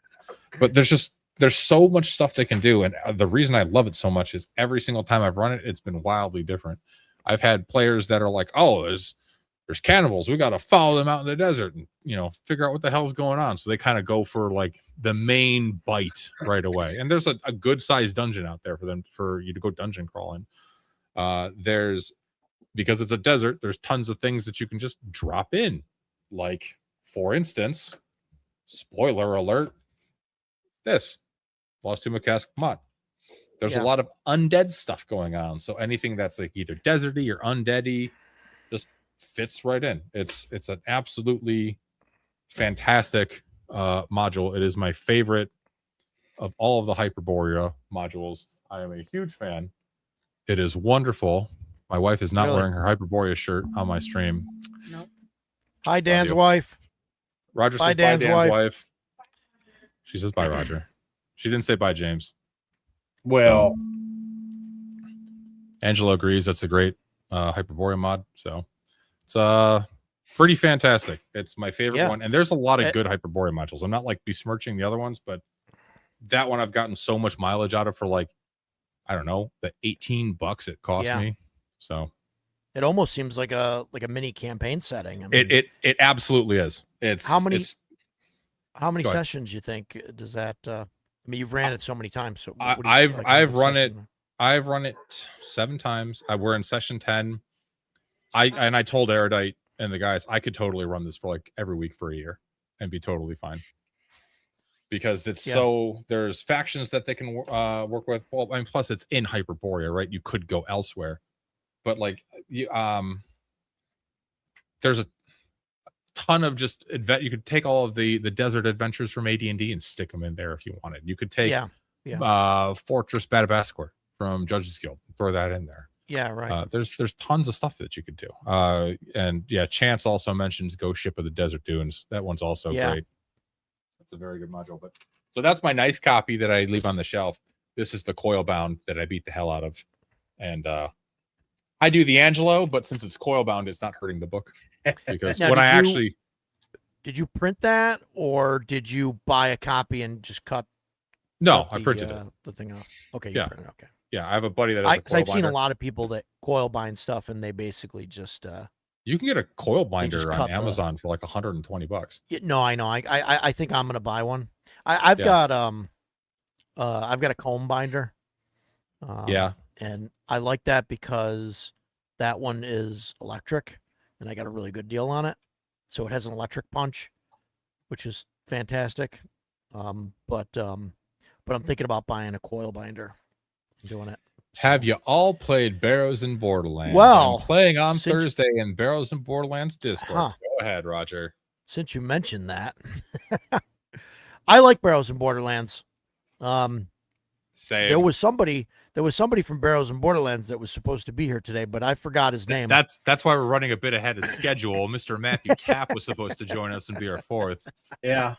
but there's so much stuff they can do. And the reason I love it so much is every single time I've run it, it's been wildly different. I've had players that are like, oh, there's cannibals. We got to follow them out in the desert and, figure out what the hell's going on. So they kind of go for like the main bite right away. And there's a good sized dungeon out there for you to go dungeon crawling. Because it's a desert, there's tons of things that you can just drop in. Like, for instance, spoiler alert, this Lost Tomb of Cask Mod. There's a lot of undead stuff going on. So anything that's like either deserty or undeady just fits right in. It's an absolutely fantastic module. It is my favorite of all of the Hyperborea modules. I am a huge fan. It is wonderful. My wife is not wearing her Hyperborea shirt on my stream. Nope. Hi, Dan's wife. Roger says bye, Dan's wife. She says bye, Roger. She didn't say bye, James. Well, Angela agrees. That's a great Hyperborea mod. So it's pretty fantastic. It's my favorite one. And there's a lot of good Hyperborea modules. I'm not like besmirching the other ones, but that one I've gotten so much mileage out of for like, I don't know, the $18 it cost me. So It almost seems like a mini campaign setting. I mean, It absolutely is. It's how many it's, Go ahead. sessions you think does that? I mean, you've ran it so many times. So what do you I've like, I've another run it. session? I've run it 7 times. We're in session 10. I told Erudite and the guys I could totally run this for like every week for a year and be totally fine. Because it's so there's factions that they can work with. Well, I mean, plus it's in Hyperborea, right? You could go elsewhere, but like there's a ton of just you could take all of the desert adventures from AD&D and stick them in there if you wanted. You could take Fortress Badabasquer from Judges Guild, throw that in there. Yeah, right. There's tons of stuff that you could do. And yeah, Chance also mentions Ghost Ship of the Desert Dunes. That one's also great. That's a very good module. But so that's my nice copy that I leave on the shelf. This is the coil bound that I beat the hell out of. And I do the Angelo, but since it's coil bound, it's not hurting the book. Because Now, when did you print that, or did you buy a copy and just cut? No, I printed the thing off. Okay, yeah, printed, okay. Yeah, I have a buddy that has a coil I've binder. seen a lot of people that coil bind stuff, and they basically just you can get a coil binder on Amazon for like $120. Yeah, no, I know. I think I'm gonna buy one. I've got a comb binder. And I like that because that one is electric, and I got a really good deal on it. So it has an electric punch, which is fantastic. But I'm thinking about buying a coil binder and doing it. Have you all played Barrows in Borderlands? Well, I'm playing on Thursday in Barrows in Borderlands Discord. Go ahead, Roger. Since you mentioned that, I like Barrows in Borderlands. Same. There was somebody from Barrows in Borderlands that was supposed to be here today, but I forgot his name. That's why we're running a bit ahead of schedule. Mr. Matthew Tapp was supposed to join us and be our 4th. Yeah.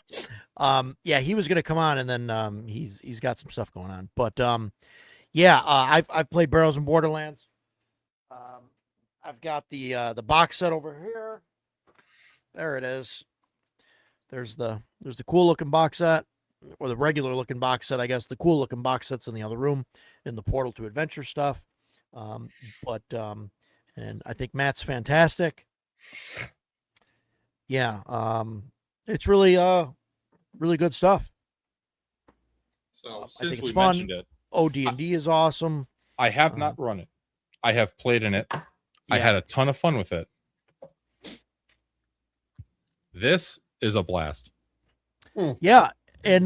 He was going to come on, and then he's got some stuff going on. But I've played Barrows in Borderlands. I've got the box set over here. There it is. There's the cool looking box set, or the regular looking box set, I guess. The cool looking box set's in the other room in the Portal to Adventure stuff. And I think Matt's fantastic. Yeah. It's really really good stuff. So I since think we it's fun. mentioned it, OD&D is awesome. I have not run it. I have played in it. I had a ton of fun with it. This is a blast. Yeah, and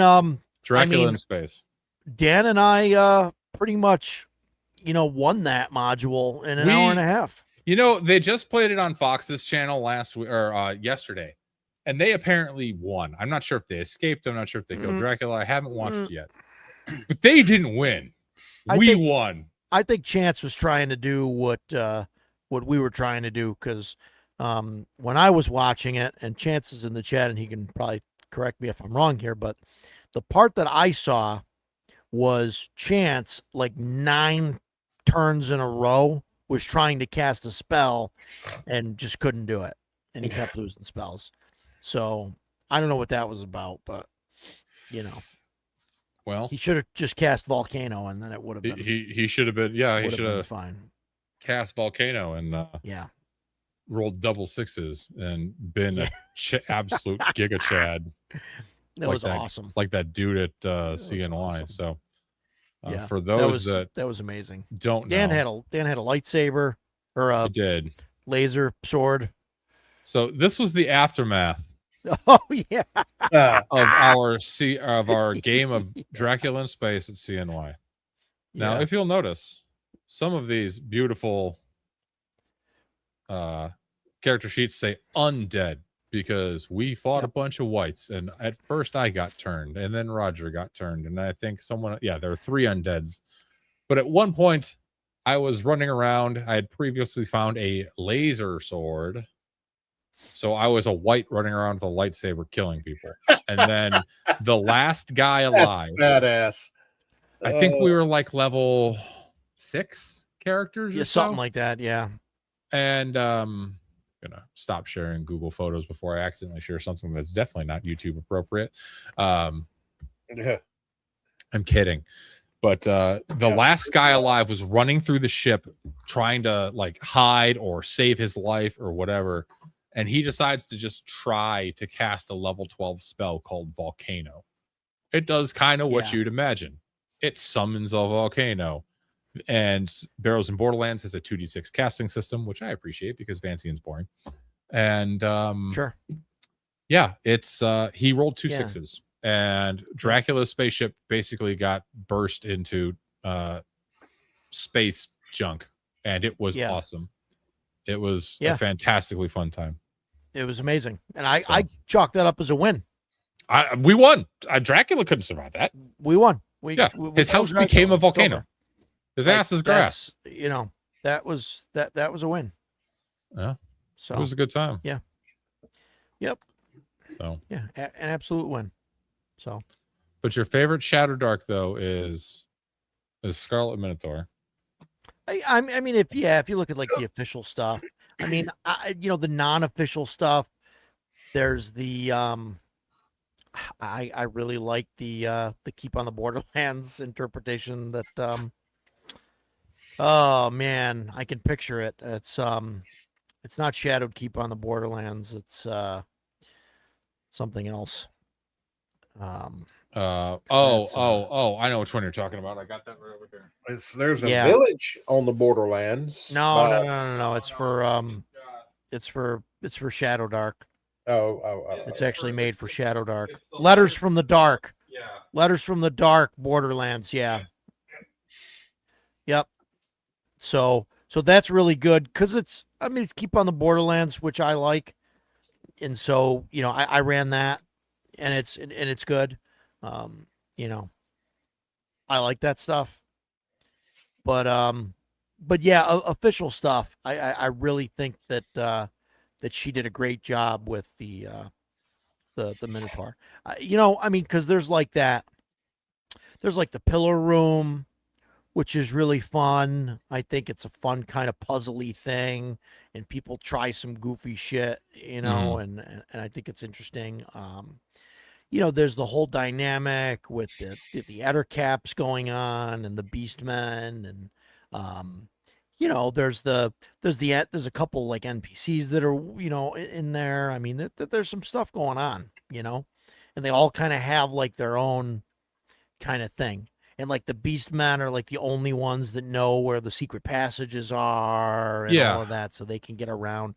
Dracula in space. Dan and I pretty much, won that module in an hour and a half. They just played it on Fox's channel last week or yesterday, and they apparently won. I'm not sure if they escaped. I'm not sure if they killed Dracula. I haven't watched it yet, but they didn't win. We won. I think Chance was trying to do what we were trying to do, because when I was watching it, and Chance is in the chat, and he can probably correct me if I'm wrong here, but the part that I saw was Chance, like 9 turns in a row, was trying to cast a spell and just couldn't do it, and he kept losing spells. So I don't know what that was about, but well, he should have just cast Volcano, and then it would have been. He should have been. Yeah, he should have fine. Cast Volcano and rolled double 6s and been a absolute giga Chad. That was awesome. Like that dude at CNY. Awesome. So for those that was amazing. Don't Dan know. had a lightsaber, or a laser sword. So this was the aftermath. Oh yeah. of our game of Dracula in space at CNY. Now, if you'll notice, some of these beautiful character sheets say undead, because we fought a bunch of whites, and at first I got turned, and then Roger got turned, and I think there were 3 undeads. But at one point I was running around. I had previously found a laser sword, so I was a white running around with a lightsaber killing people. And then the last guy alive, badass. I think we were like level 6 characters or something like that. Yeah. And gonna stop sharing Google Photos before I accidentally share something that's definitely not YouTube appropriate. I'm kidding. But the last guy alive was running through the ship, trying to like hide or save his life or whatever, and he decides to just try to cast a level 12 spell called Volcano. It does kind of what Yeah. you'd imagine. It summons a volcano. And Barrows in Borderlands has a 2d6 casting system, which I appreciate because Vancian's boring. And Sure. yeah, it's he rolled two Yeah. sixes, and Dracula's spaceship basically got burst into space junk, and it was awesome. It was a fantastically fun time. It was amazing, and I chalked that up as a win. We won. Dracula couldn't survive that. We won. His house became a volcano. His ass is grass. You know, that was a win. Yeah. So it was a good time. Yeah. Yep. So yeah, an absolute win. So, but your favorite Shadow Dark though is Scarlet Minotaur. I mean, if you look at like the official stuff, I mean, the non-official stuff. There's the I really like the Keep on the Borderlands interpretation that oh man, I can picture it. It's not Shadowed Keep on the Borderlands. It's something else. I know which one you're talking about. I got that right over here. There's a village on the Borderlands. No. It's for Shadow Dark. Oh. It's actually made for Shadow Dark. Letters from the Dark. Yeah. Letters from the Dark Borderlands. Yeah. Yep. So that's really good because it's Keep on the Borderlands, which I like, and so I ran that, and it's good. I like that stuff, but yeah, official stuff. I really think that she did a great job with the Minotaur. Because there's like that. There's like the Pillar Room, which is really fun. I think it's a fun kind of puzzly thing, and people try some goofy shit, and I think it's interesting. There's the whole dynamic with the Ettercaps going on and the Beastmen, and there's a couple like NPCs that are in there. I mean, there's some stuff going on, and they all kind of have like their own kind of thing. And like the Beastmen are like the only ones that know where the secret passages are and all of that, so they can get around.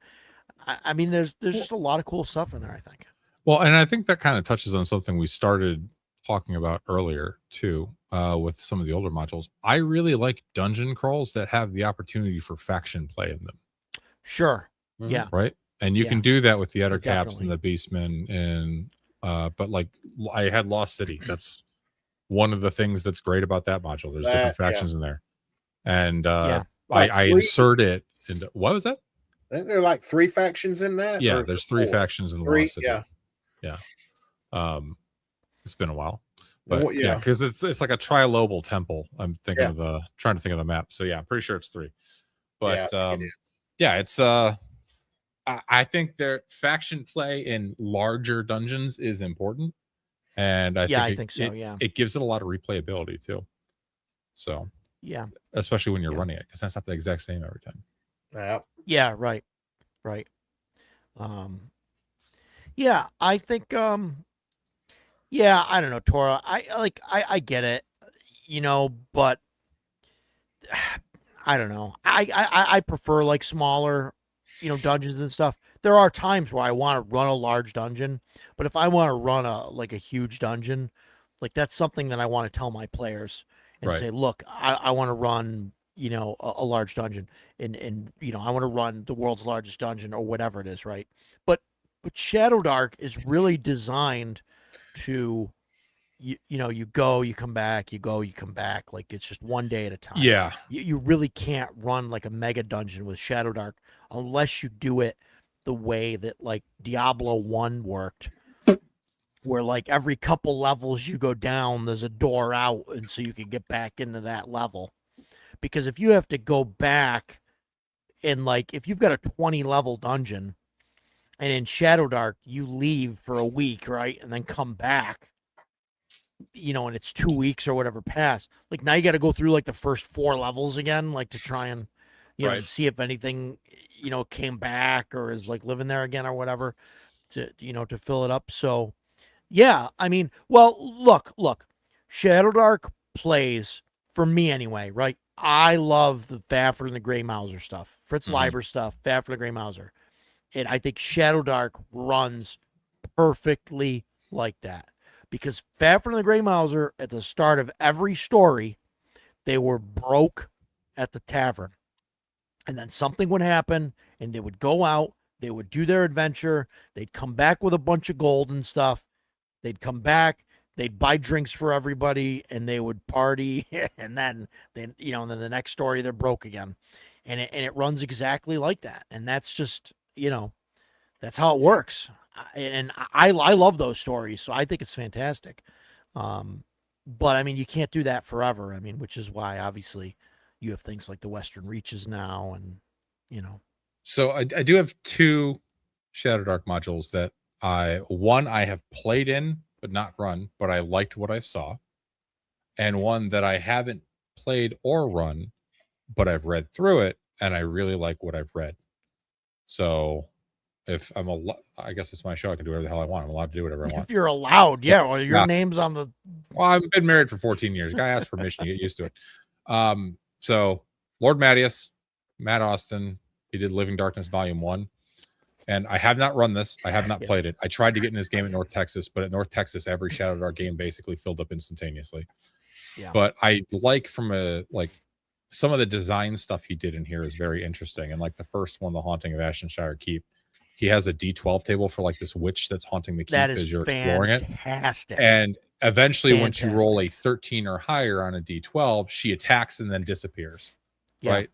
I mean, there's just a lot of cool stuff in there, I think. Well, and I think that kind of touches on something we started talking about earlier too, with some of the older modules. I really like dungeon crawls that have the opportunity for faction play in them. Sure. Mm-hmm. Yeah. Right. And you can do that with the Ettercaps and the Beastmen, and but like I had Lost City. That's one of the things that's great about that module. There's different factions in there, and I insert it into what was that? I think there are like 3 factions in that. Yeah, there's 3 factions in the Lost City. Yeah. It's been a while, but because it's like a trilobal temple. I'm thinking of trying to think of the map. So yeah, I'm pretty sure it's 3. But it's I think their faction play in larger dungeons is important, and I think so. It gives it a lot of replayability too. So especially when you're running it, because that's not the exact same every time. Yeah, right. I think I don't know, Tora. I get it, but I don't know. I prefer like smaller, dungeons and stuff. There are times where I want to run a large dungeon, but if I want to run a huge dungeon, like that's something that I want to tell my players and say, look, I want to run, a large dungeon, and I want to run the world's largest dungeon or whatever it is, right? But Shadow Dark is really designed to, you go, you come back, you go, you come back. Like it's just one day at a time. Yeah. You really can't run like a mega dungeon with Shadow Dark unless you do it the way that like Diablo 1 worked, where like every couple levels you go down, there's a door out, and so you can get back into that level. Because if you have to go back and like, if you've got a 20 level dungeon and in Shadow Dark, you leave for a week, right? And then come back, and it's 2 weeks or whatever past. Like now you got to go through like the first 4 levels again, like to try and you know, Right. to see if anything, you know, came back or is like living there again or whatever to, you know, to fill it up. So, yeah, I mean, well, look, Shadow Dark plays for me anyway, right? I love the Fafhrd and the Grey Mauser stuff, Fritz Mhm. Leiber stuff, Fafhrd and Grey Mauser. And I think Shadow Dark runs perfectly like that. Because Fafhrd and the Grey Mauser, at the start of every story, they were broke at the tavern. And then something would happen, and they would go out, they would do their adventure, they'd come back with a bunch of gold and stuff. They'd come back, they'd buy drinks for everybody, and they would party. And then you know, and then the next story they're broke again. And it runs exactly like that. And that's just, you know, that's how it works. And I love those stories, so I think it's fantastic. But I mean, you can't do that forever. I mean, which is why obviously you have things like the Western Reaches now, and you know. So I do have 2 Shadow Dark modules that I have played in but not run, but I liked what I saw, and one that I haven't played or run, but I've read through it and I really like what I've read. So if I guess it's my show, I can do whatever the hell I want. I'm allowed to do whatever I want. If you're allowed, So, yeah. Well, your yeah. name's on the. Well, I've been married for 14 years. Guy asked permission, you get used to it. So Lord Mattias, Matt Austin, he did Living Darkness Volume 1. And I have not run this. I have not played it. I tried to get in this game at North Texas, but at North Texas, every Shadow Dark game basically filled up instantaneously. Yeah. But I like some of the design stuff he did in here is very interesting. And like the first one, The Haunting of Ashenshire Keep, he has a D12 table for like this witch that's haunting the keep as you're exploring it. Fantastic. And eventually, once you roll a 13 or higher on a D12, she attacks and then disappears. Yeah. Right.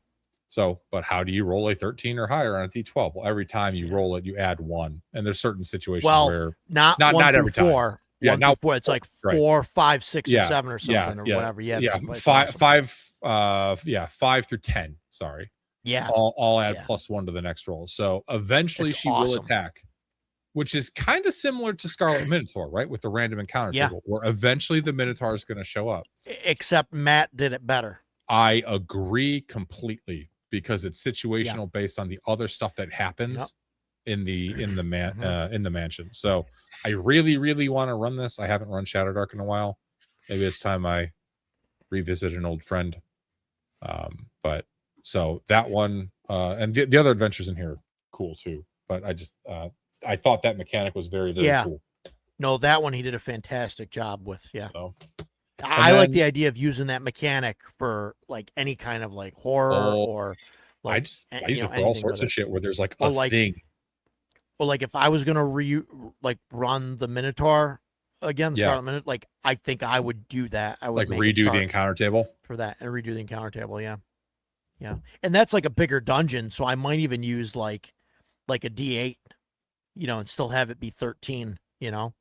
So, but how do you roll a 13 or higher on a D12? Well, every time you roll it, you add 1. And there's certain situations where not every time. Yeah, now 4. It's like 4, 5, 6, or 7 or something or whatever. Yeah, five, 5 through 10. Sorry. Yeah, all add +1 to the next roll. So eventually she will attack, which is kind of similar to Scarlet Minotaur, right? With the random encounter table, where eventually the Minotaur is going to show up. Except Matt did it better. I agree completely, because it's situational based on the other stuff that happens in the mansion. So I really, really want to run this. I haven't run Shadow Dark in a while. Maybe it's time I revisit an old friend. But so that one, and the other adventures in here are cool too. But I just I thought that mechanic was very, very cool. No, that one he did a fantastic job with. Yeah. So, I like the idea of using that mechanic for like any kind of like horror or like I use it for all sorts of shit where there's like a thing. Well, like if I was gonna run the Minotaur again, Scarlet Minotaur, like I think I would do that. I would like redo the encounter table for that and redo the encounter table. Yeah. And that's like a bigger dungeon, so I might even use like a D8, you know, and still have it be 13, you know.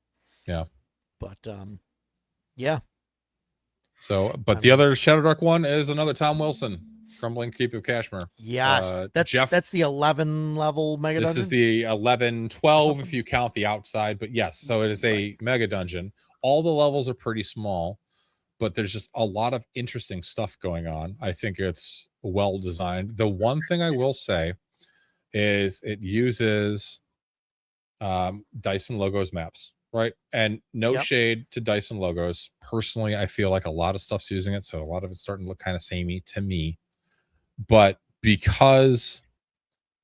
Yeah. But yeah. So, but the other Shadow Dark one is another Tom Wilson, Crumbling Keep of Kashmir. Yeah, that's the 11 level mega dungeon. This is the 11, 12 if you count the outside, but yes, so it is a mega dungeon. All the levels are pretty small, but there's just a lot of interesting stuff going on. I think it's well designed. The one thing I will say is it uses Dyson Logos maps. Right. And no shade to Dyson Logos. Personally, I feel like a lot of stuff's using it. So a lot of it's starting to look kind of samey to me. But because,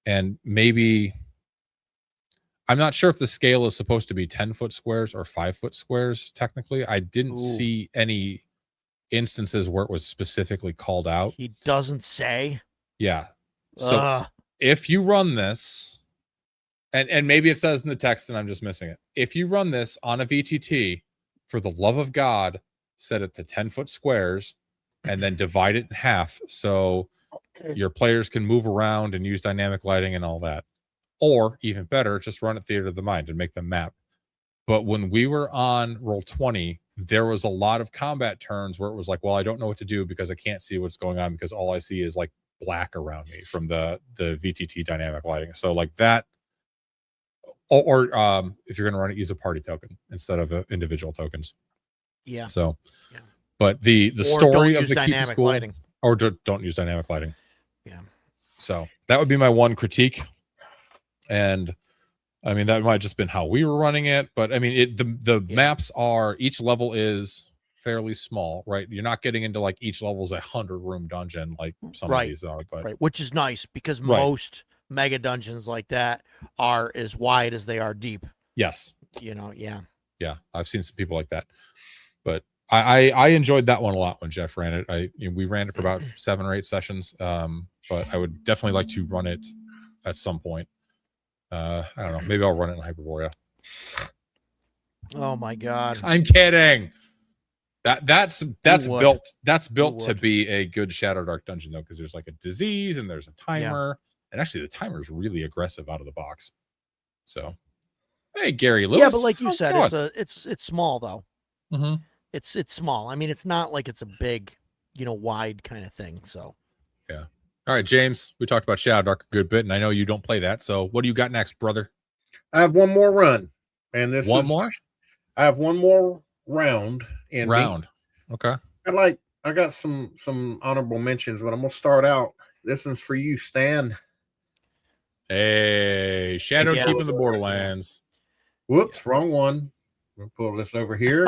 and maybe, I'm not sure if the scale is supposed to be 10-foot squares or 5-foot squares. Technically, I didn't see any instances where it was specifically called out. He doesn't say. Yeah. So if you run this, and maybe it says in the text and I'm just missing it. If you run this on a VTT, for the love of God, set it to 10-foot squares and then divide it in half so your players can move around and use dynamic lighting and all that. Or even better, just run it Theater of the Mind and make them map. But when we were on Roll20, there was a lot of combat turns where it was like, well, I don't know what to do because I can't see what's going on because all I see is like black around me from the VTT dynamic lighting. So like that. Or if you're going to run it, use a party token instead of individual tokens. Yeah. So, but the story of the keep is cool. lighting. Or don't use dynamic lighting. Yeah. So that would be my one critique. And I mean, that might have just been how we were running it, but I mean, the maps are, each level is fairly small, right? You're not getting into like each level's a 100-room dungeon like some of these are, but which is nice because most mega dungeons like that are as wide as they are deep. Yes. Yeah. I've seen some people like that, but I enjoyed that one a lot when Jeff ran it. We ran it for about 7 or 8 sessions, but I would definitely like to run it at some point. I don't know. Maybe I'll run it in Hyperborea. Oh my God! I'm kidding. That's built. That's built to would. be a good Shadow Dark dungeon though, because there's like a disease and there's a timer, and actually the timer is really aggressive out of the box. So, hey Gary Lewis. Yeah, but like you how's it said, going? it's small though. Mm-hmm. It's small. I mean, it's not like it's a big, wide kind of thing. So Yeah. All right, James. We talked about Shadow Dark a good bit, and I know you don't play that. So, what do you got next, brother? I have one more run, and this One is more? I have one more round in Round. Okay. I got some honorable mentions, but I'm gonna start out. This is for you, Stan. Hey, Shadow Yeah. Keep in the Borderlands. Whoops, wrong one. We'll pull this over here.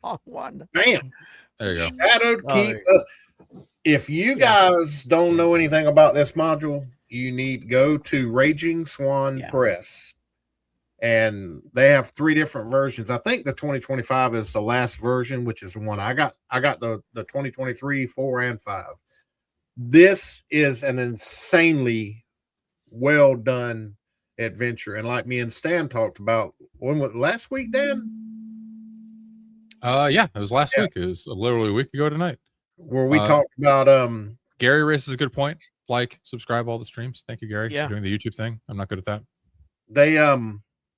wrong one. Bam. There you go. Shadowed Oh, Keep. If you guys don't know anything about this module, you need to go to Raging Swan Press. And they have 3 different versions. I think the 2025 is the last version, which is the one I got. I got the 2023, 4, and 5. This is an insanely well done adventure. And like me and Stan talked about, when was last week, Dan? Yeah, it was last week. It was literally a week ago tonight. Where we talked about Gary raises a good point. Like, subscribe all the streams. Thank you, Gary, Yeah. for doing the YouTube thing. I'm not good at that.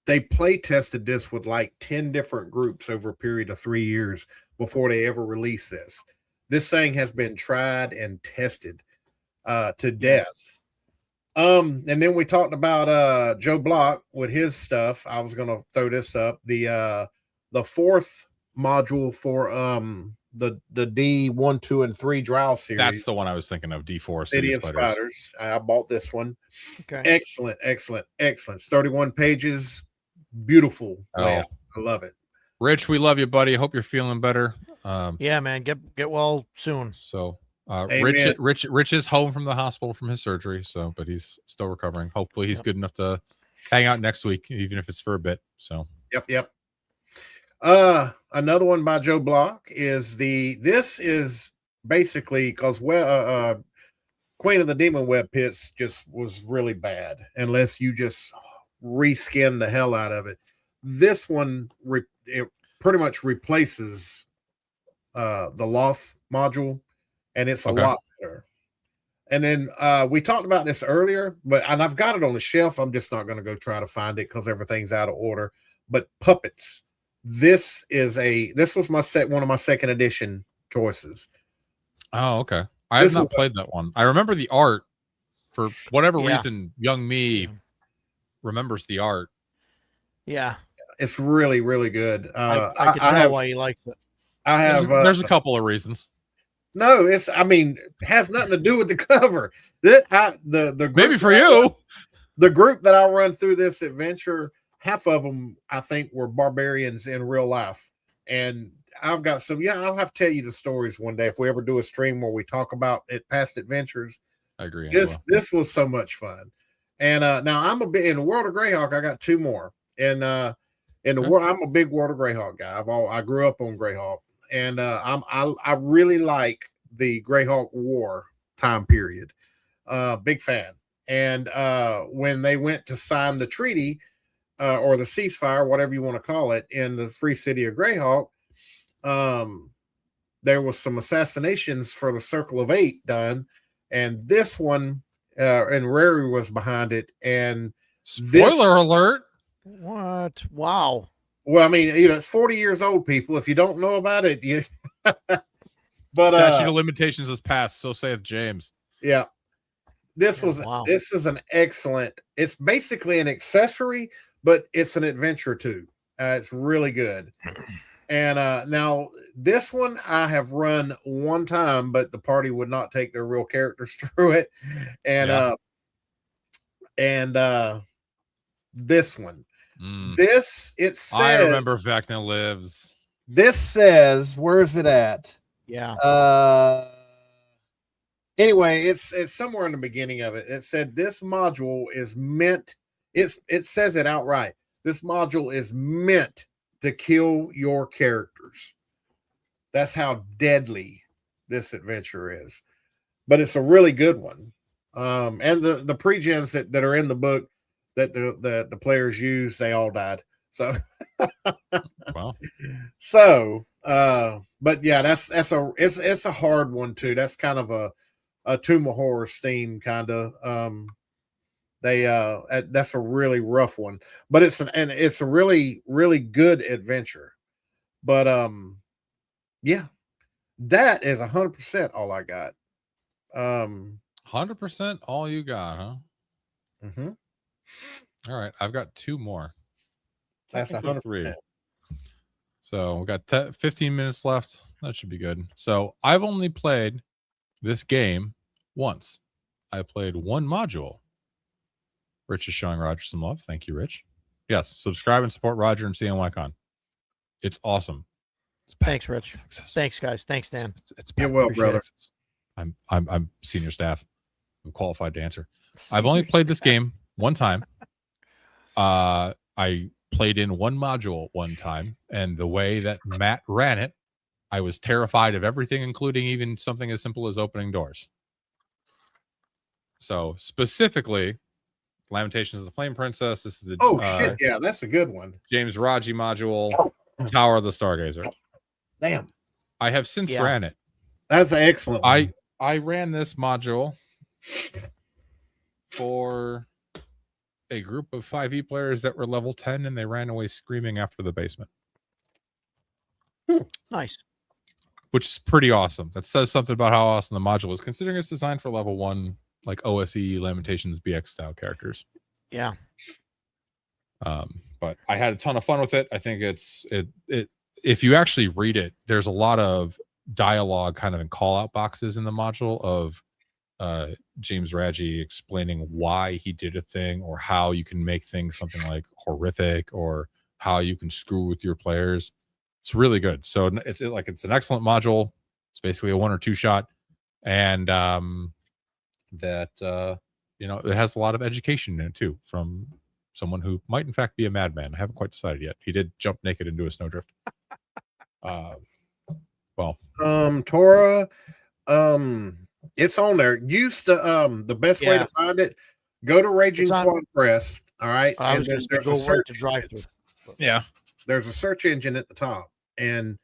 They play tested this with like 10 different groups over a period of 3 years before they ever release this. This thing has been tried and tested to death. And then we talked about Joe Block with his stuff. I was gonna throw this up. The 4th module for the D1, 2, and 3 Drow series. That's the one I was thinking of. D4 City of Spiders. I bought this one. Okay. Excellent. It's 31 pages. Beautiful. I love it. Rich, we love you, buddy. I hope you're feeling better. Yeah, man. Get well soon. So Rich is home from the hospital from his surgery, but he's still recovering. Hopefully he's good enough to hang out next week, even if it's for a bit. So Yep. Another one by Joe Block is this is basically because Queen of the Demon Web Pits just was really bad unless you just reskin the hell out of it. This one it pretty much replaces the Loth module, and it's a lot better. And then we talked about this earlier, and I've got it on the shelf. I'm just not going to go try to find it because everything's out of order. But Puppets. This was one of my second edition choices. Oh, okay. I have not played that one. I remember the art. For whatever reason, young me remembers the art. Yeah. It's really, really good. I can tell why you liked it. There's a couple of reasons. No, it has nothing to do with the cover. The group maybe for you. The group that I run through this adventure, half of them I think were barbarians in real life, and I've got some. Yeah, I'll have to tell you the stories one day if we ever do a stream where we talk about past adventures. I agree. This was so much fun, and now I'm a bit in the World of Greyhawk. I got 2 more, and in the world, I'm a big World of Greyhawk guy. I grew up on Greyhawk, and I really like the Greyhawk War time period. Big fan. And when they went to sign the treaty or the ceasefire, whatever you want to call it, in the free city of Greyhawk, there was some assassinations for the Circle of 8 done, and this one and Rary was behind it. And spoiler alert! What? Wow. Well, I mean, it's 40 years old, people. If you don't know about it, but statute of limitations has passed, so saith James. Yeah. This is an excellent, it's basically an accessory, but it's an adventure too. It's really good. And now This one I have run one time, but the party would not take their real characters through it. And Yeah. This one. Mm. This it says I remember Vecna Lives. this says, where is it at? Yeah. Anyway, it's somewhere in the beginning of it. It said this module is meant, it says it outright. This module is meant to kill your characters. That's how deadly this adventure is. But it's a really good one. And the pre-gens that are in the book that the players use, they all died. So Wow. so but yeah, it's a hard one too. That's kind of a Tomb of Horrors theme kind of. That's a really rough one, but it's a really really good adventure. But yeah, that is 100% all I got. 100% all you got, huh? Mm-hmm. All right, I've got 2 more. That's Technically 100%. 3. So we got 15 minutes left. That should be good. So I've only played this game once. I played one module. Rich is showing Roger some love. Thank you, Rich. Yes, subscribe and support Roger and CNYCon. It's awesome. It's Thanks, Rich. access. Thanks, guys. Thanks, Dan. It's You're well, Appreciate brother. it. I'm senior staff. I'm qualified to answer. I've only played this game one time. I played in one module one time, and the way that Matt ran it, I was terrified of everything, including even something as simple as opening doors. So specifically, Lamentations of the Flame Princess. This is the Shit, yeah, that's a good one. James Raji module, Tower of the Stargazer. Damn, I have since Yeah. ran it. that's an excellent one. I ran this module for a group of 5e players that were level 10, and they ran away screaming after the basement, Nice. which is pretty awesome. That says something about how awesome the module is, considering it's designed for level 1, like OSE Lamentations BX style characters. Yeah. But I had a ton of fun with it. I think it if you actually read it, there's a lot of dialogue kind of in call out boxes in the module of James Raji explaining why he did a thing, or how you can make things something like horrific, or how you can screw with your players. It's really good. So it's an excellent module. It's basically a 1 or 2 shot, and it has a lot of education in it too, from someone who might in fact be a madman. I haven't quite decided yet. He did jump naked into a snowdrift. Torah, it's on there. Use the best way Yeah. to find it. Go to Raging It's on- Squad Press. All right, I and was then going to there's go a right search. to drive through. Yeah. There's a search engine at the top, and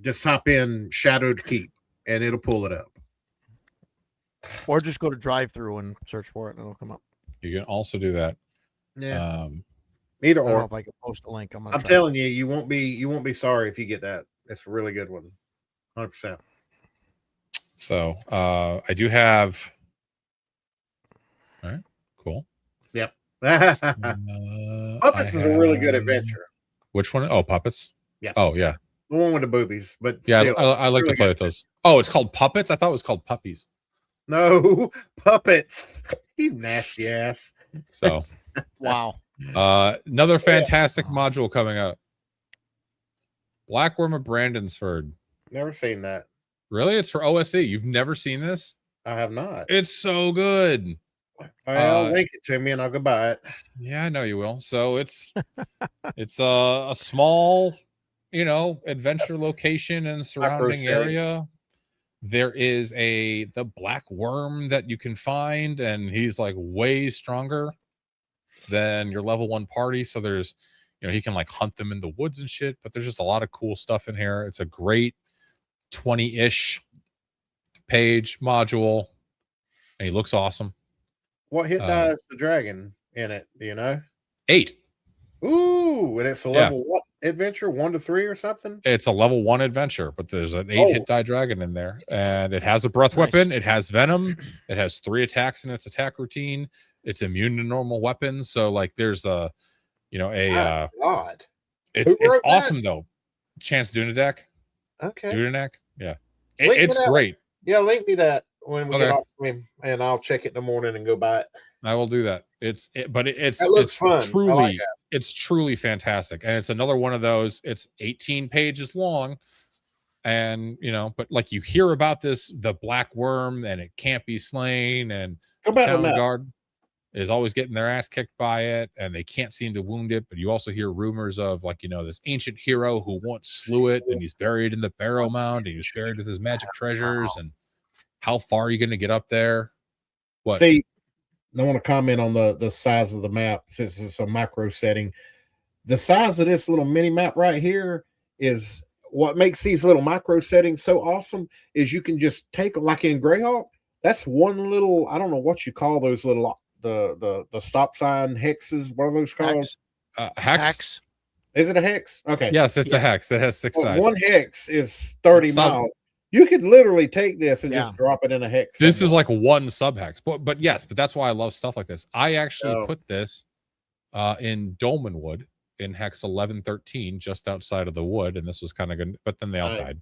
just type in Shadowed Keep, and it'll pull it up. Or just go to drive through and search for it, and it'll come up. You can also do that. Yeah, I either don't know or. if I can post a link. I'm I'm telling you, you won't be sorry if you get that. It's a really good one. 100%. So I do have. All right, cool. Yep. Puppets Puppets is a really good adventure. Which one? Oh, Puppets. Yeah. Oh, yeah. The one with the boobies, but Yeah, still, I like really to play good. with those. Oh, it's called Puppets. I thought it was called Puppies. No, Puppets. You nasty ass. So Wow. another fantastic module coming up. Blackworm of Brandonsford. Never seen that. Really? It's for OSE. You've never seen this? I have not. It's so good. Well, link it to me and I'll go buy it. Yeah, I know you will. So it's a small, adventure location and surrounding crusade. area. There is the black worm that you can find, and he's like way stronger than your level 1 party. So there's, he can like hunt them in the woods and shit, but there's just a lot of cool stuff in here. It's a great 20-ish page module, and he looks awesome. What hit die is the dragon in it? Do you know? 8. Ooh, and it's a level what adventure? 1 to 3 or something? It's a level 1 adventure, but there's an 8 hit die dragon in there, and it has a breath weapon. It has venom. It has 3 attacks in its attack routine. It's immune to normal weapons. So like there's God. it's awesome though. Chance Dunadeck. Okay. Dudeneck. Yeah. Link me It's that. great. Yeah, link me that when we Okay. get off stream, and I'll check it in the morning and go buy it. I will do that. That looks fun. I like that. It's truly fantastic. And it's another one of those, it's 18 pages long. And but like you hear about the black worm and it can't be slain, and Go back to Town that. Guard is always getting their ass kicked by it, and they can't seem to wound it. But you also hear rumors of this ancient hero who once slew it, and he's buried in the Barrow Mound, and he's buried with his magic treasures. And how far are you going to get up there? What? See, I want to comment on the size of the map since it's a macro setting. The size of this little mini map right here is what makes these little micro settings so awesome. Is you can just take, like in Greyhawk, that's one little, I don't know what you call those little the stop sign hexes. What are those called? Hex. Is it a hex? Okay. Yes, it's a hex. It has 6 sides. One hex is 30 miles. You could literally take this and just drop it in a hex. This is like one sub hex, but yes, but that's why I love stuff like this. I actually put this in Dolmenwood in hex 1113, just outside of the wood, and this was kind of good, but then they all died.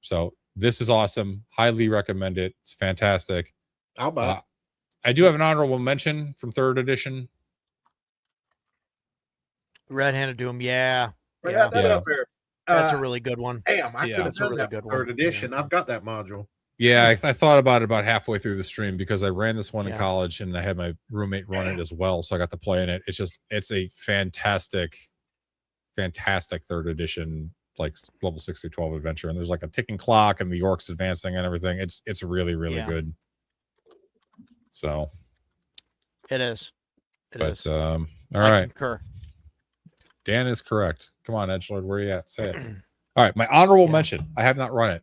So this is awesome. Highly recommend it. It's fantastic. I'll buy it. I do have an honorable mention from 3rd edition. Red-handed Doom, yeah. Up there. That's a really good one. Damn, I could have done really that good 3rd edition. I've got that module. Yeah, I thought about it about halfway through the stream because I ran this one in college and I had my roommate run it as well, so I got to play in it. It's a fantastic 3rd edition, like level 6 through 12 adventure, and there's like a ticking clock and the orcs advancing and everything. It's really good. So it is. All right. Concur. Dan is correct. Come on, Edgelord, where are you at? Say it. All right, my honorable mention. I have not run it.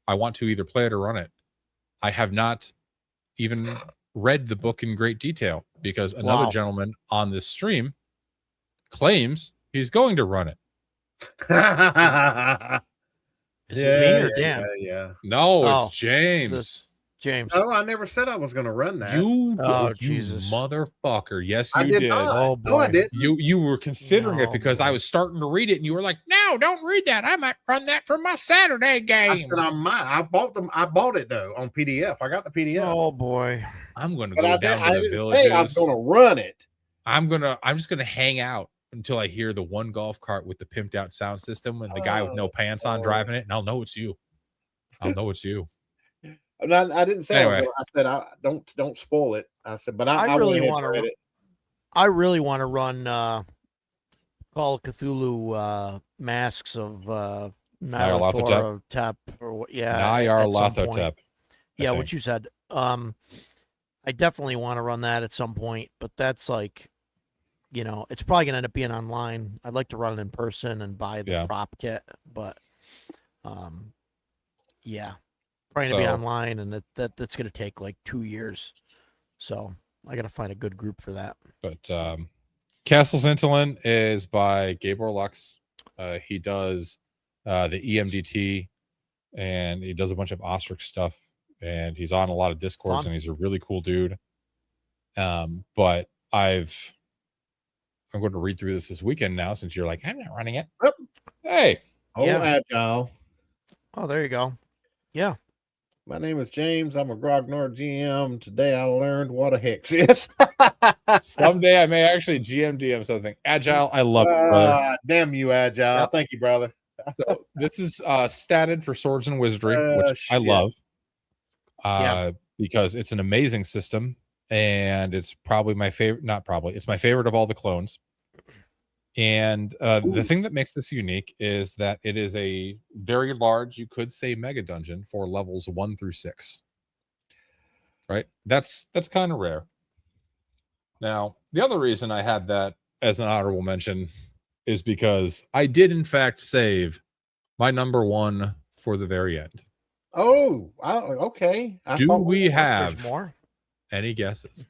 I want to either play it or run it. I have not even read the book in great detail because another gentleman on this stream claims he's going to run it. Is it me or Dan? Yeah. No, it's James. James. Oh, I never said I was going to run that. You Jesus, motherfucker! Yes, you did. Oh boy, no, I didn't. You were considering it because I was starting to read it, and you were like, "No, don't read that. I might run that for my Saturday game." I said I bought them. I bought it though on PDF. I got the PDF. Oh boy, I'm going to go down to the villages. I was going to run it. I'm just going to hang out until I hear the one golf cart with the pimped out sound system and the guy with no pants on driving it, and I'll know it's you. I'll know it's you. And I didn't say anyway. I said I don't spoil it. I said, but I really want to read it. I really want to run Call of Cthulhu Masks of Nyarlathotep or Nyarlathotep. Yeah, what you said. I definitely want to run that at some point, but that's like, it's probably gonna end up being online. I'd like to run it in person and buy the prop kit, but probably gonna be online, and that's gonna take like 2 years. So I gotta find a good group for that. But Castles Intolin is by Gabor Lux. He does the EMDT, and he does a bunch of Ostrich stuff, and he's on a lot of Discords, and he's a really cool dude. But I'm going to read through this weekend now, since you're like, I'm not running it. Yep. Hey. Agile. Oh, there you go. Yeah. My name is James. I'm a Grognard GM. Today I learned what a hex is. Someday I may actually GM something. Agile, I love it, brother. Damn you, Agile. Yep. Thank you, brother. So this is statted for Swords and Wizardry, which I love. Because it's an amazing system, and it's probably my favorite. Not probably, it's my favorite of all the clones. And the thing that makes this unique is that it is a very large, you could say, mega dungeon for levels 1 through 6. Right? That's kind of rare. Now, the other reason I had that as an honorable mention is because I did, in fact, save my number 1 for the very end. Oh, okay. Do we have more? Any guesses?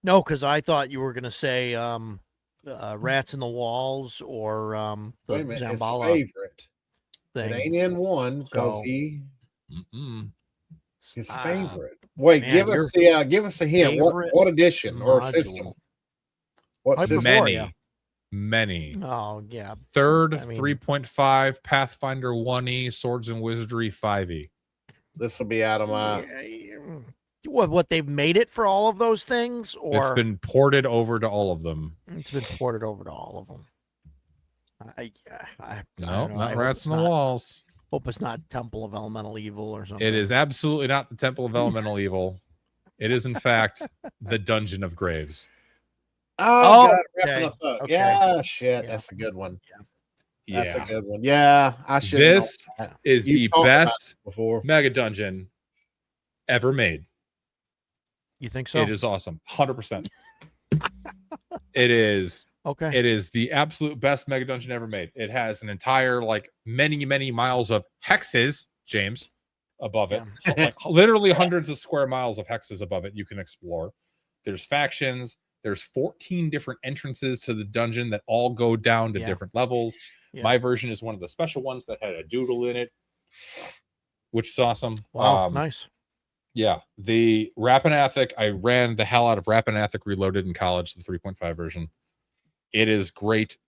No, because I thought you were going to say Rats in the Walls or the Zambala favorite thing. It ain't in one because his favorite. Wait, man, give us a hint. What edition or system? What system? Many. many. Oh yeah. Third, I mean- 3.5, Pathfinder 1E, Swords and Wizardry 5E. This will be out of my. What they've made it for all of those things, or It's been ported over to all of them. it's been ported over to all of them. I No, don't know. I not hope rats it's in the not- walls. Hope it's not Temple of Elemental Evil or something. It is absolutely not the Temple of Elemental Evil. It is, in fact, the Dungeon of Graves. Oh, God, okay, wrapping us up. okay. Yeah, shit. Yeah. That's a good one. Yeah. That's a good one. Yeah, I should. This is You the talked about best before. mega dungeon ever made. You think so? It is awesome. 100%. It is. Okay. It is the absolute best mega dungeon ever made. It has an entire, like, many miles of hexes, James, above it. Like, literally hundreds of square miles of hexes above it you can explore. There's factions. There's 14 different entrances to the dungeon that all go down to different levels. Yeah. My version is one of the special ones that had a doodle in it, which is awesome. Wow, nice. Yeah, the Rapanathik, I ran the hell out of Rapanathik Reloaded in college, the 3.5 version. It is great.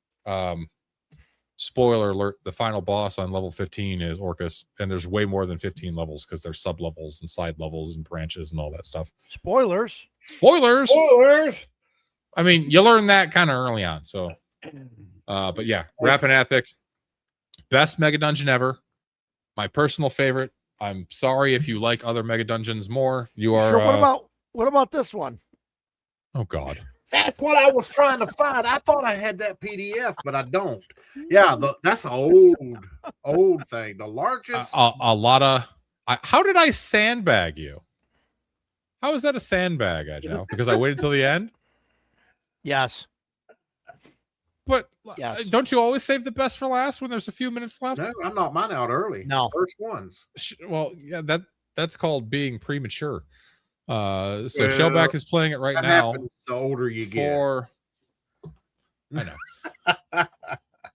Spoiler alert, the final boss on level 15 is Orcus, and there's way more than 15 levels because there's sub levels and side levels and branches and all that stuff. Spoilers. Spoilers. Spoilers. I mean, you learn that kind of early on. So, but yeah, Rapanathik, best mega dungeon ever. My personal favorite. I'm sorry if you like other mega dungeons more. You are. Sure, what about this one? Oh God. That's what I was trying to find. I thought I had that PDF, but I don't. Yeah, that's an old thing. The largest. A lot of. How did I sandbag you? How is that a sandbag, Agile? Because I waited till the end. Yes. But Yes. don't you always save the best for last when there's a few minutes left? No, I knocked mine out early. No. First ones. Well, yeah, that's called being premature. So Shellback is playing it right That now. happens the older you get. I know.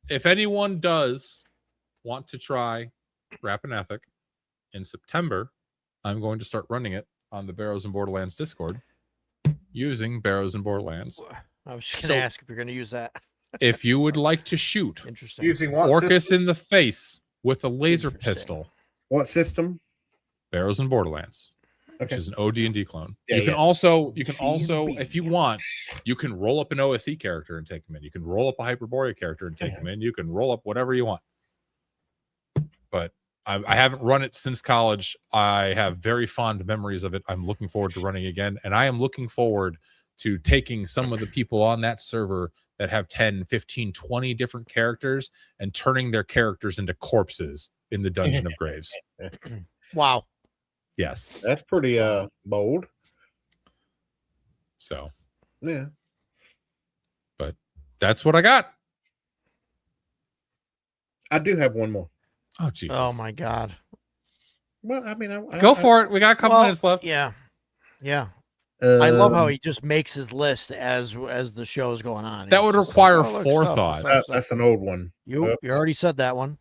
If anyone does want to try Rapanathik in September, I'm going to start running it on the Barrows and Borderlands Discord using Barrows and Borderlands. I was just going to ask if you're going to use that. If you would like to shoot Interesting. Using what Orcus system? in the face with a laser Interesting. pistol, What system? Barrows and Borderlands, which Okay. is an OD&D clone. Yeah, you can yeah. also, G&B. if you want, you can roll up an OSE character and take them in. You can roll up a Hyperborea character and take them in. You can roll up whatever you want. But I haven't run it since college. I have very fond memories of it. I'm looking forward to running again, and I am looking forward to taking some of the people on that server that have 10, 15, 20 different characters and turning their characters into corpses in the Dungeon of Graves. Wow. Yes. That's pretty bold. So, Yeah. but that's what I got. I do have one more. Oh, Jesus. Oh my God. Well, I mean, Go for it. We got a couple minutes left. Yeah. Yeah. I love how Um, he just makes his list as the show's going on. That He's would just require like, oh, look, forethought. stuff. that's an old one. You Oops. already said that one.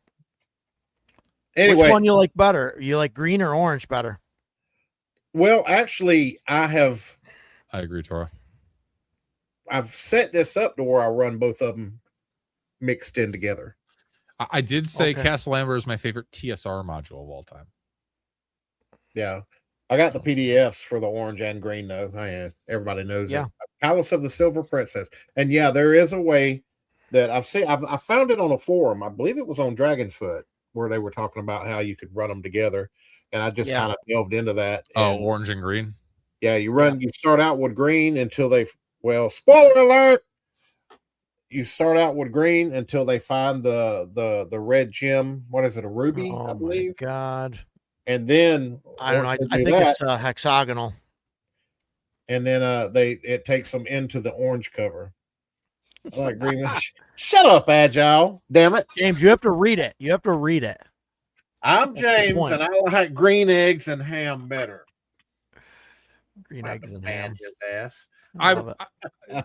Anyway, Which one you like better? You like green or orange better? well, actually, I agree, Tora. I've set this up to where I run both of them mixed in together. I did say Okay. Castle Amber is my favorite TSR module of all time. Yeah. I got the PDFs for the orange and green, though. Everybody knows Yeah. it. Palace of the Silver Princess. And yeah, there is a way that I've seen. I found it on a forum. I believe it was on Dragon's Foot, where they were talking about how you could run them together. And I just Yeah. kind of delved into that. Oh, And orange and green. yeah, you start out with green until spoiler alert. You start out with green until they find the red gem. What is it? A ruby, Oh I my believe. God. And then I don't know. once I they do think that, it's hexagonal. and then it takes them into the orange cover. I like green. Shut up, Agile. Damn it. James, you have to read it. You have to read it. I'm That's the James, point. and I like green eggs and ham better. Green I'd eggs and ban ham. his ass. I love it.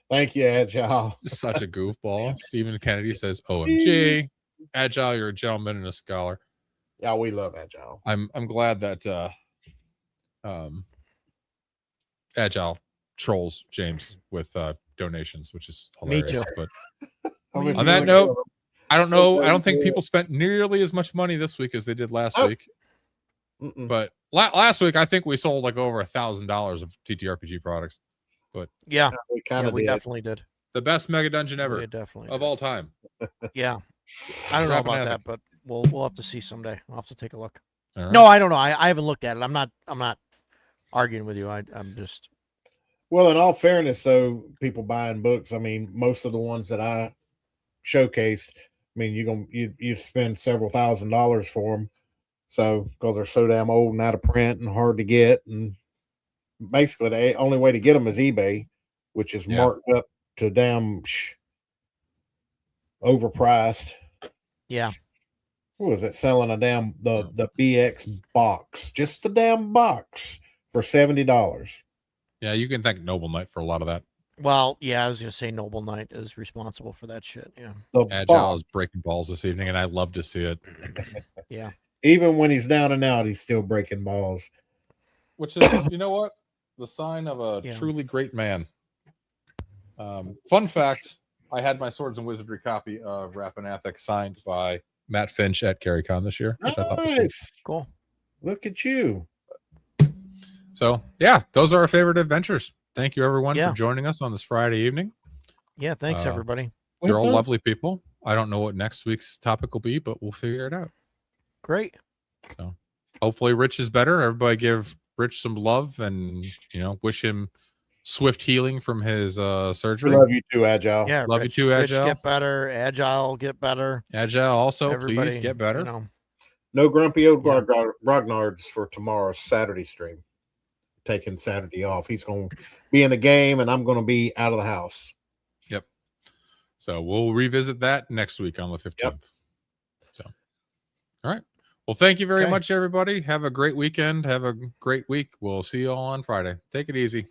Thank you, Agile. Such a goofball. Stephen Kennedy says, OMG. Agile, you're a gentleman and a scholar. Yeah, we love Agile. I'm glad that Agile trolls James with donations, which is Me hilarious. too. But On on that note, I don't know. I don't think people spent nearly as much money this week as they did last week. But last week, I think we sold like over $1,000 of TTRPG products. But yeah, we definitely did. The best mega dungeon ever of all time. Yeah, I don't know about Rapid that, but we'll have to see someday. I'll have to take a look. Right. No, I don't know. I haven't looked at it. I'm not arguing with you. I'm just. Well, in all fairness, though, people buying books. I mean, most of the ones that I showcased, I mean, you spend several $1,000s for them. So because they're so damn old and out of print and hard to get, and basically the only way to get them is eBay, which is marked up to damn overpriced. Yeah. What was it selling a damn the BX box, just the damn box for $70? Yeah, you can thank Noble Knight for a lot of that. Well, yeah, I was gonna say Noble Knight is responsible for that shit. Yeah, Agile is breaking balls this evening, and I'd love to see it. Yeah, even when he's down and out, he's still breaking balls. Which is, you know what, the sign of a truly great man. Fun fact: I had my Swords and Wizardry copy of Rapanathek signed by Matt Finch at CarryCon this year, which I thought was cool. Look at you. So, yeah, those are our favorite adventures. Thank you, everyone, Yeah. for joining us on this Friday evening. Yeah, thanks, everybody. You're all lovely people. I don't know what next week's topic will be, but we'll figure it out. Great. So, hopefully Rich is better. Everybody give Rich some love and, wish him swift healing from his surgery. Love you too, Agile. Yeah, love Rich, you too, Agile. Rich, get better. Agile, get better. Agile, also, Everybody, please get better. No grumpy old Grognards for tomorrow's Saturday stream. Taking Saturday off. He's going to be in the game, and I'm going to be out of the house. Yep. So we'll revisit that next week on the 15th. Yep. So, all right. Well, thank you very much, everybody. Have a great weekend. Have a great week. We'll see you all on Friday. Take it easy.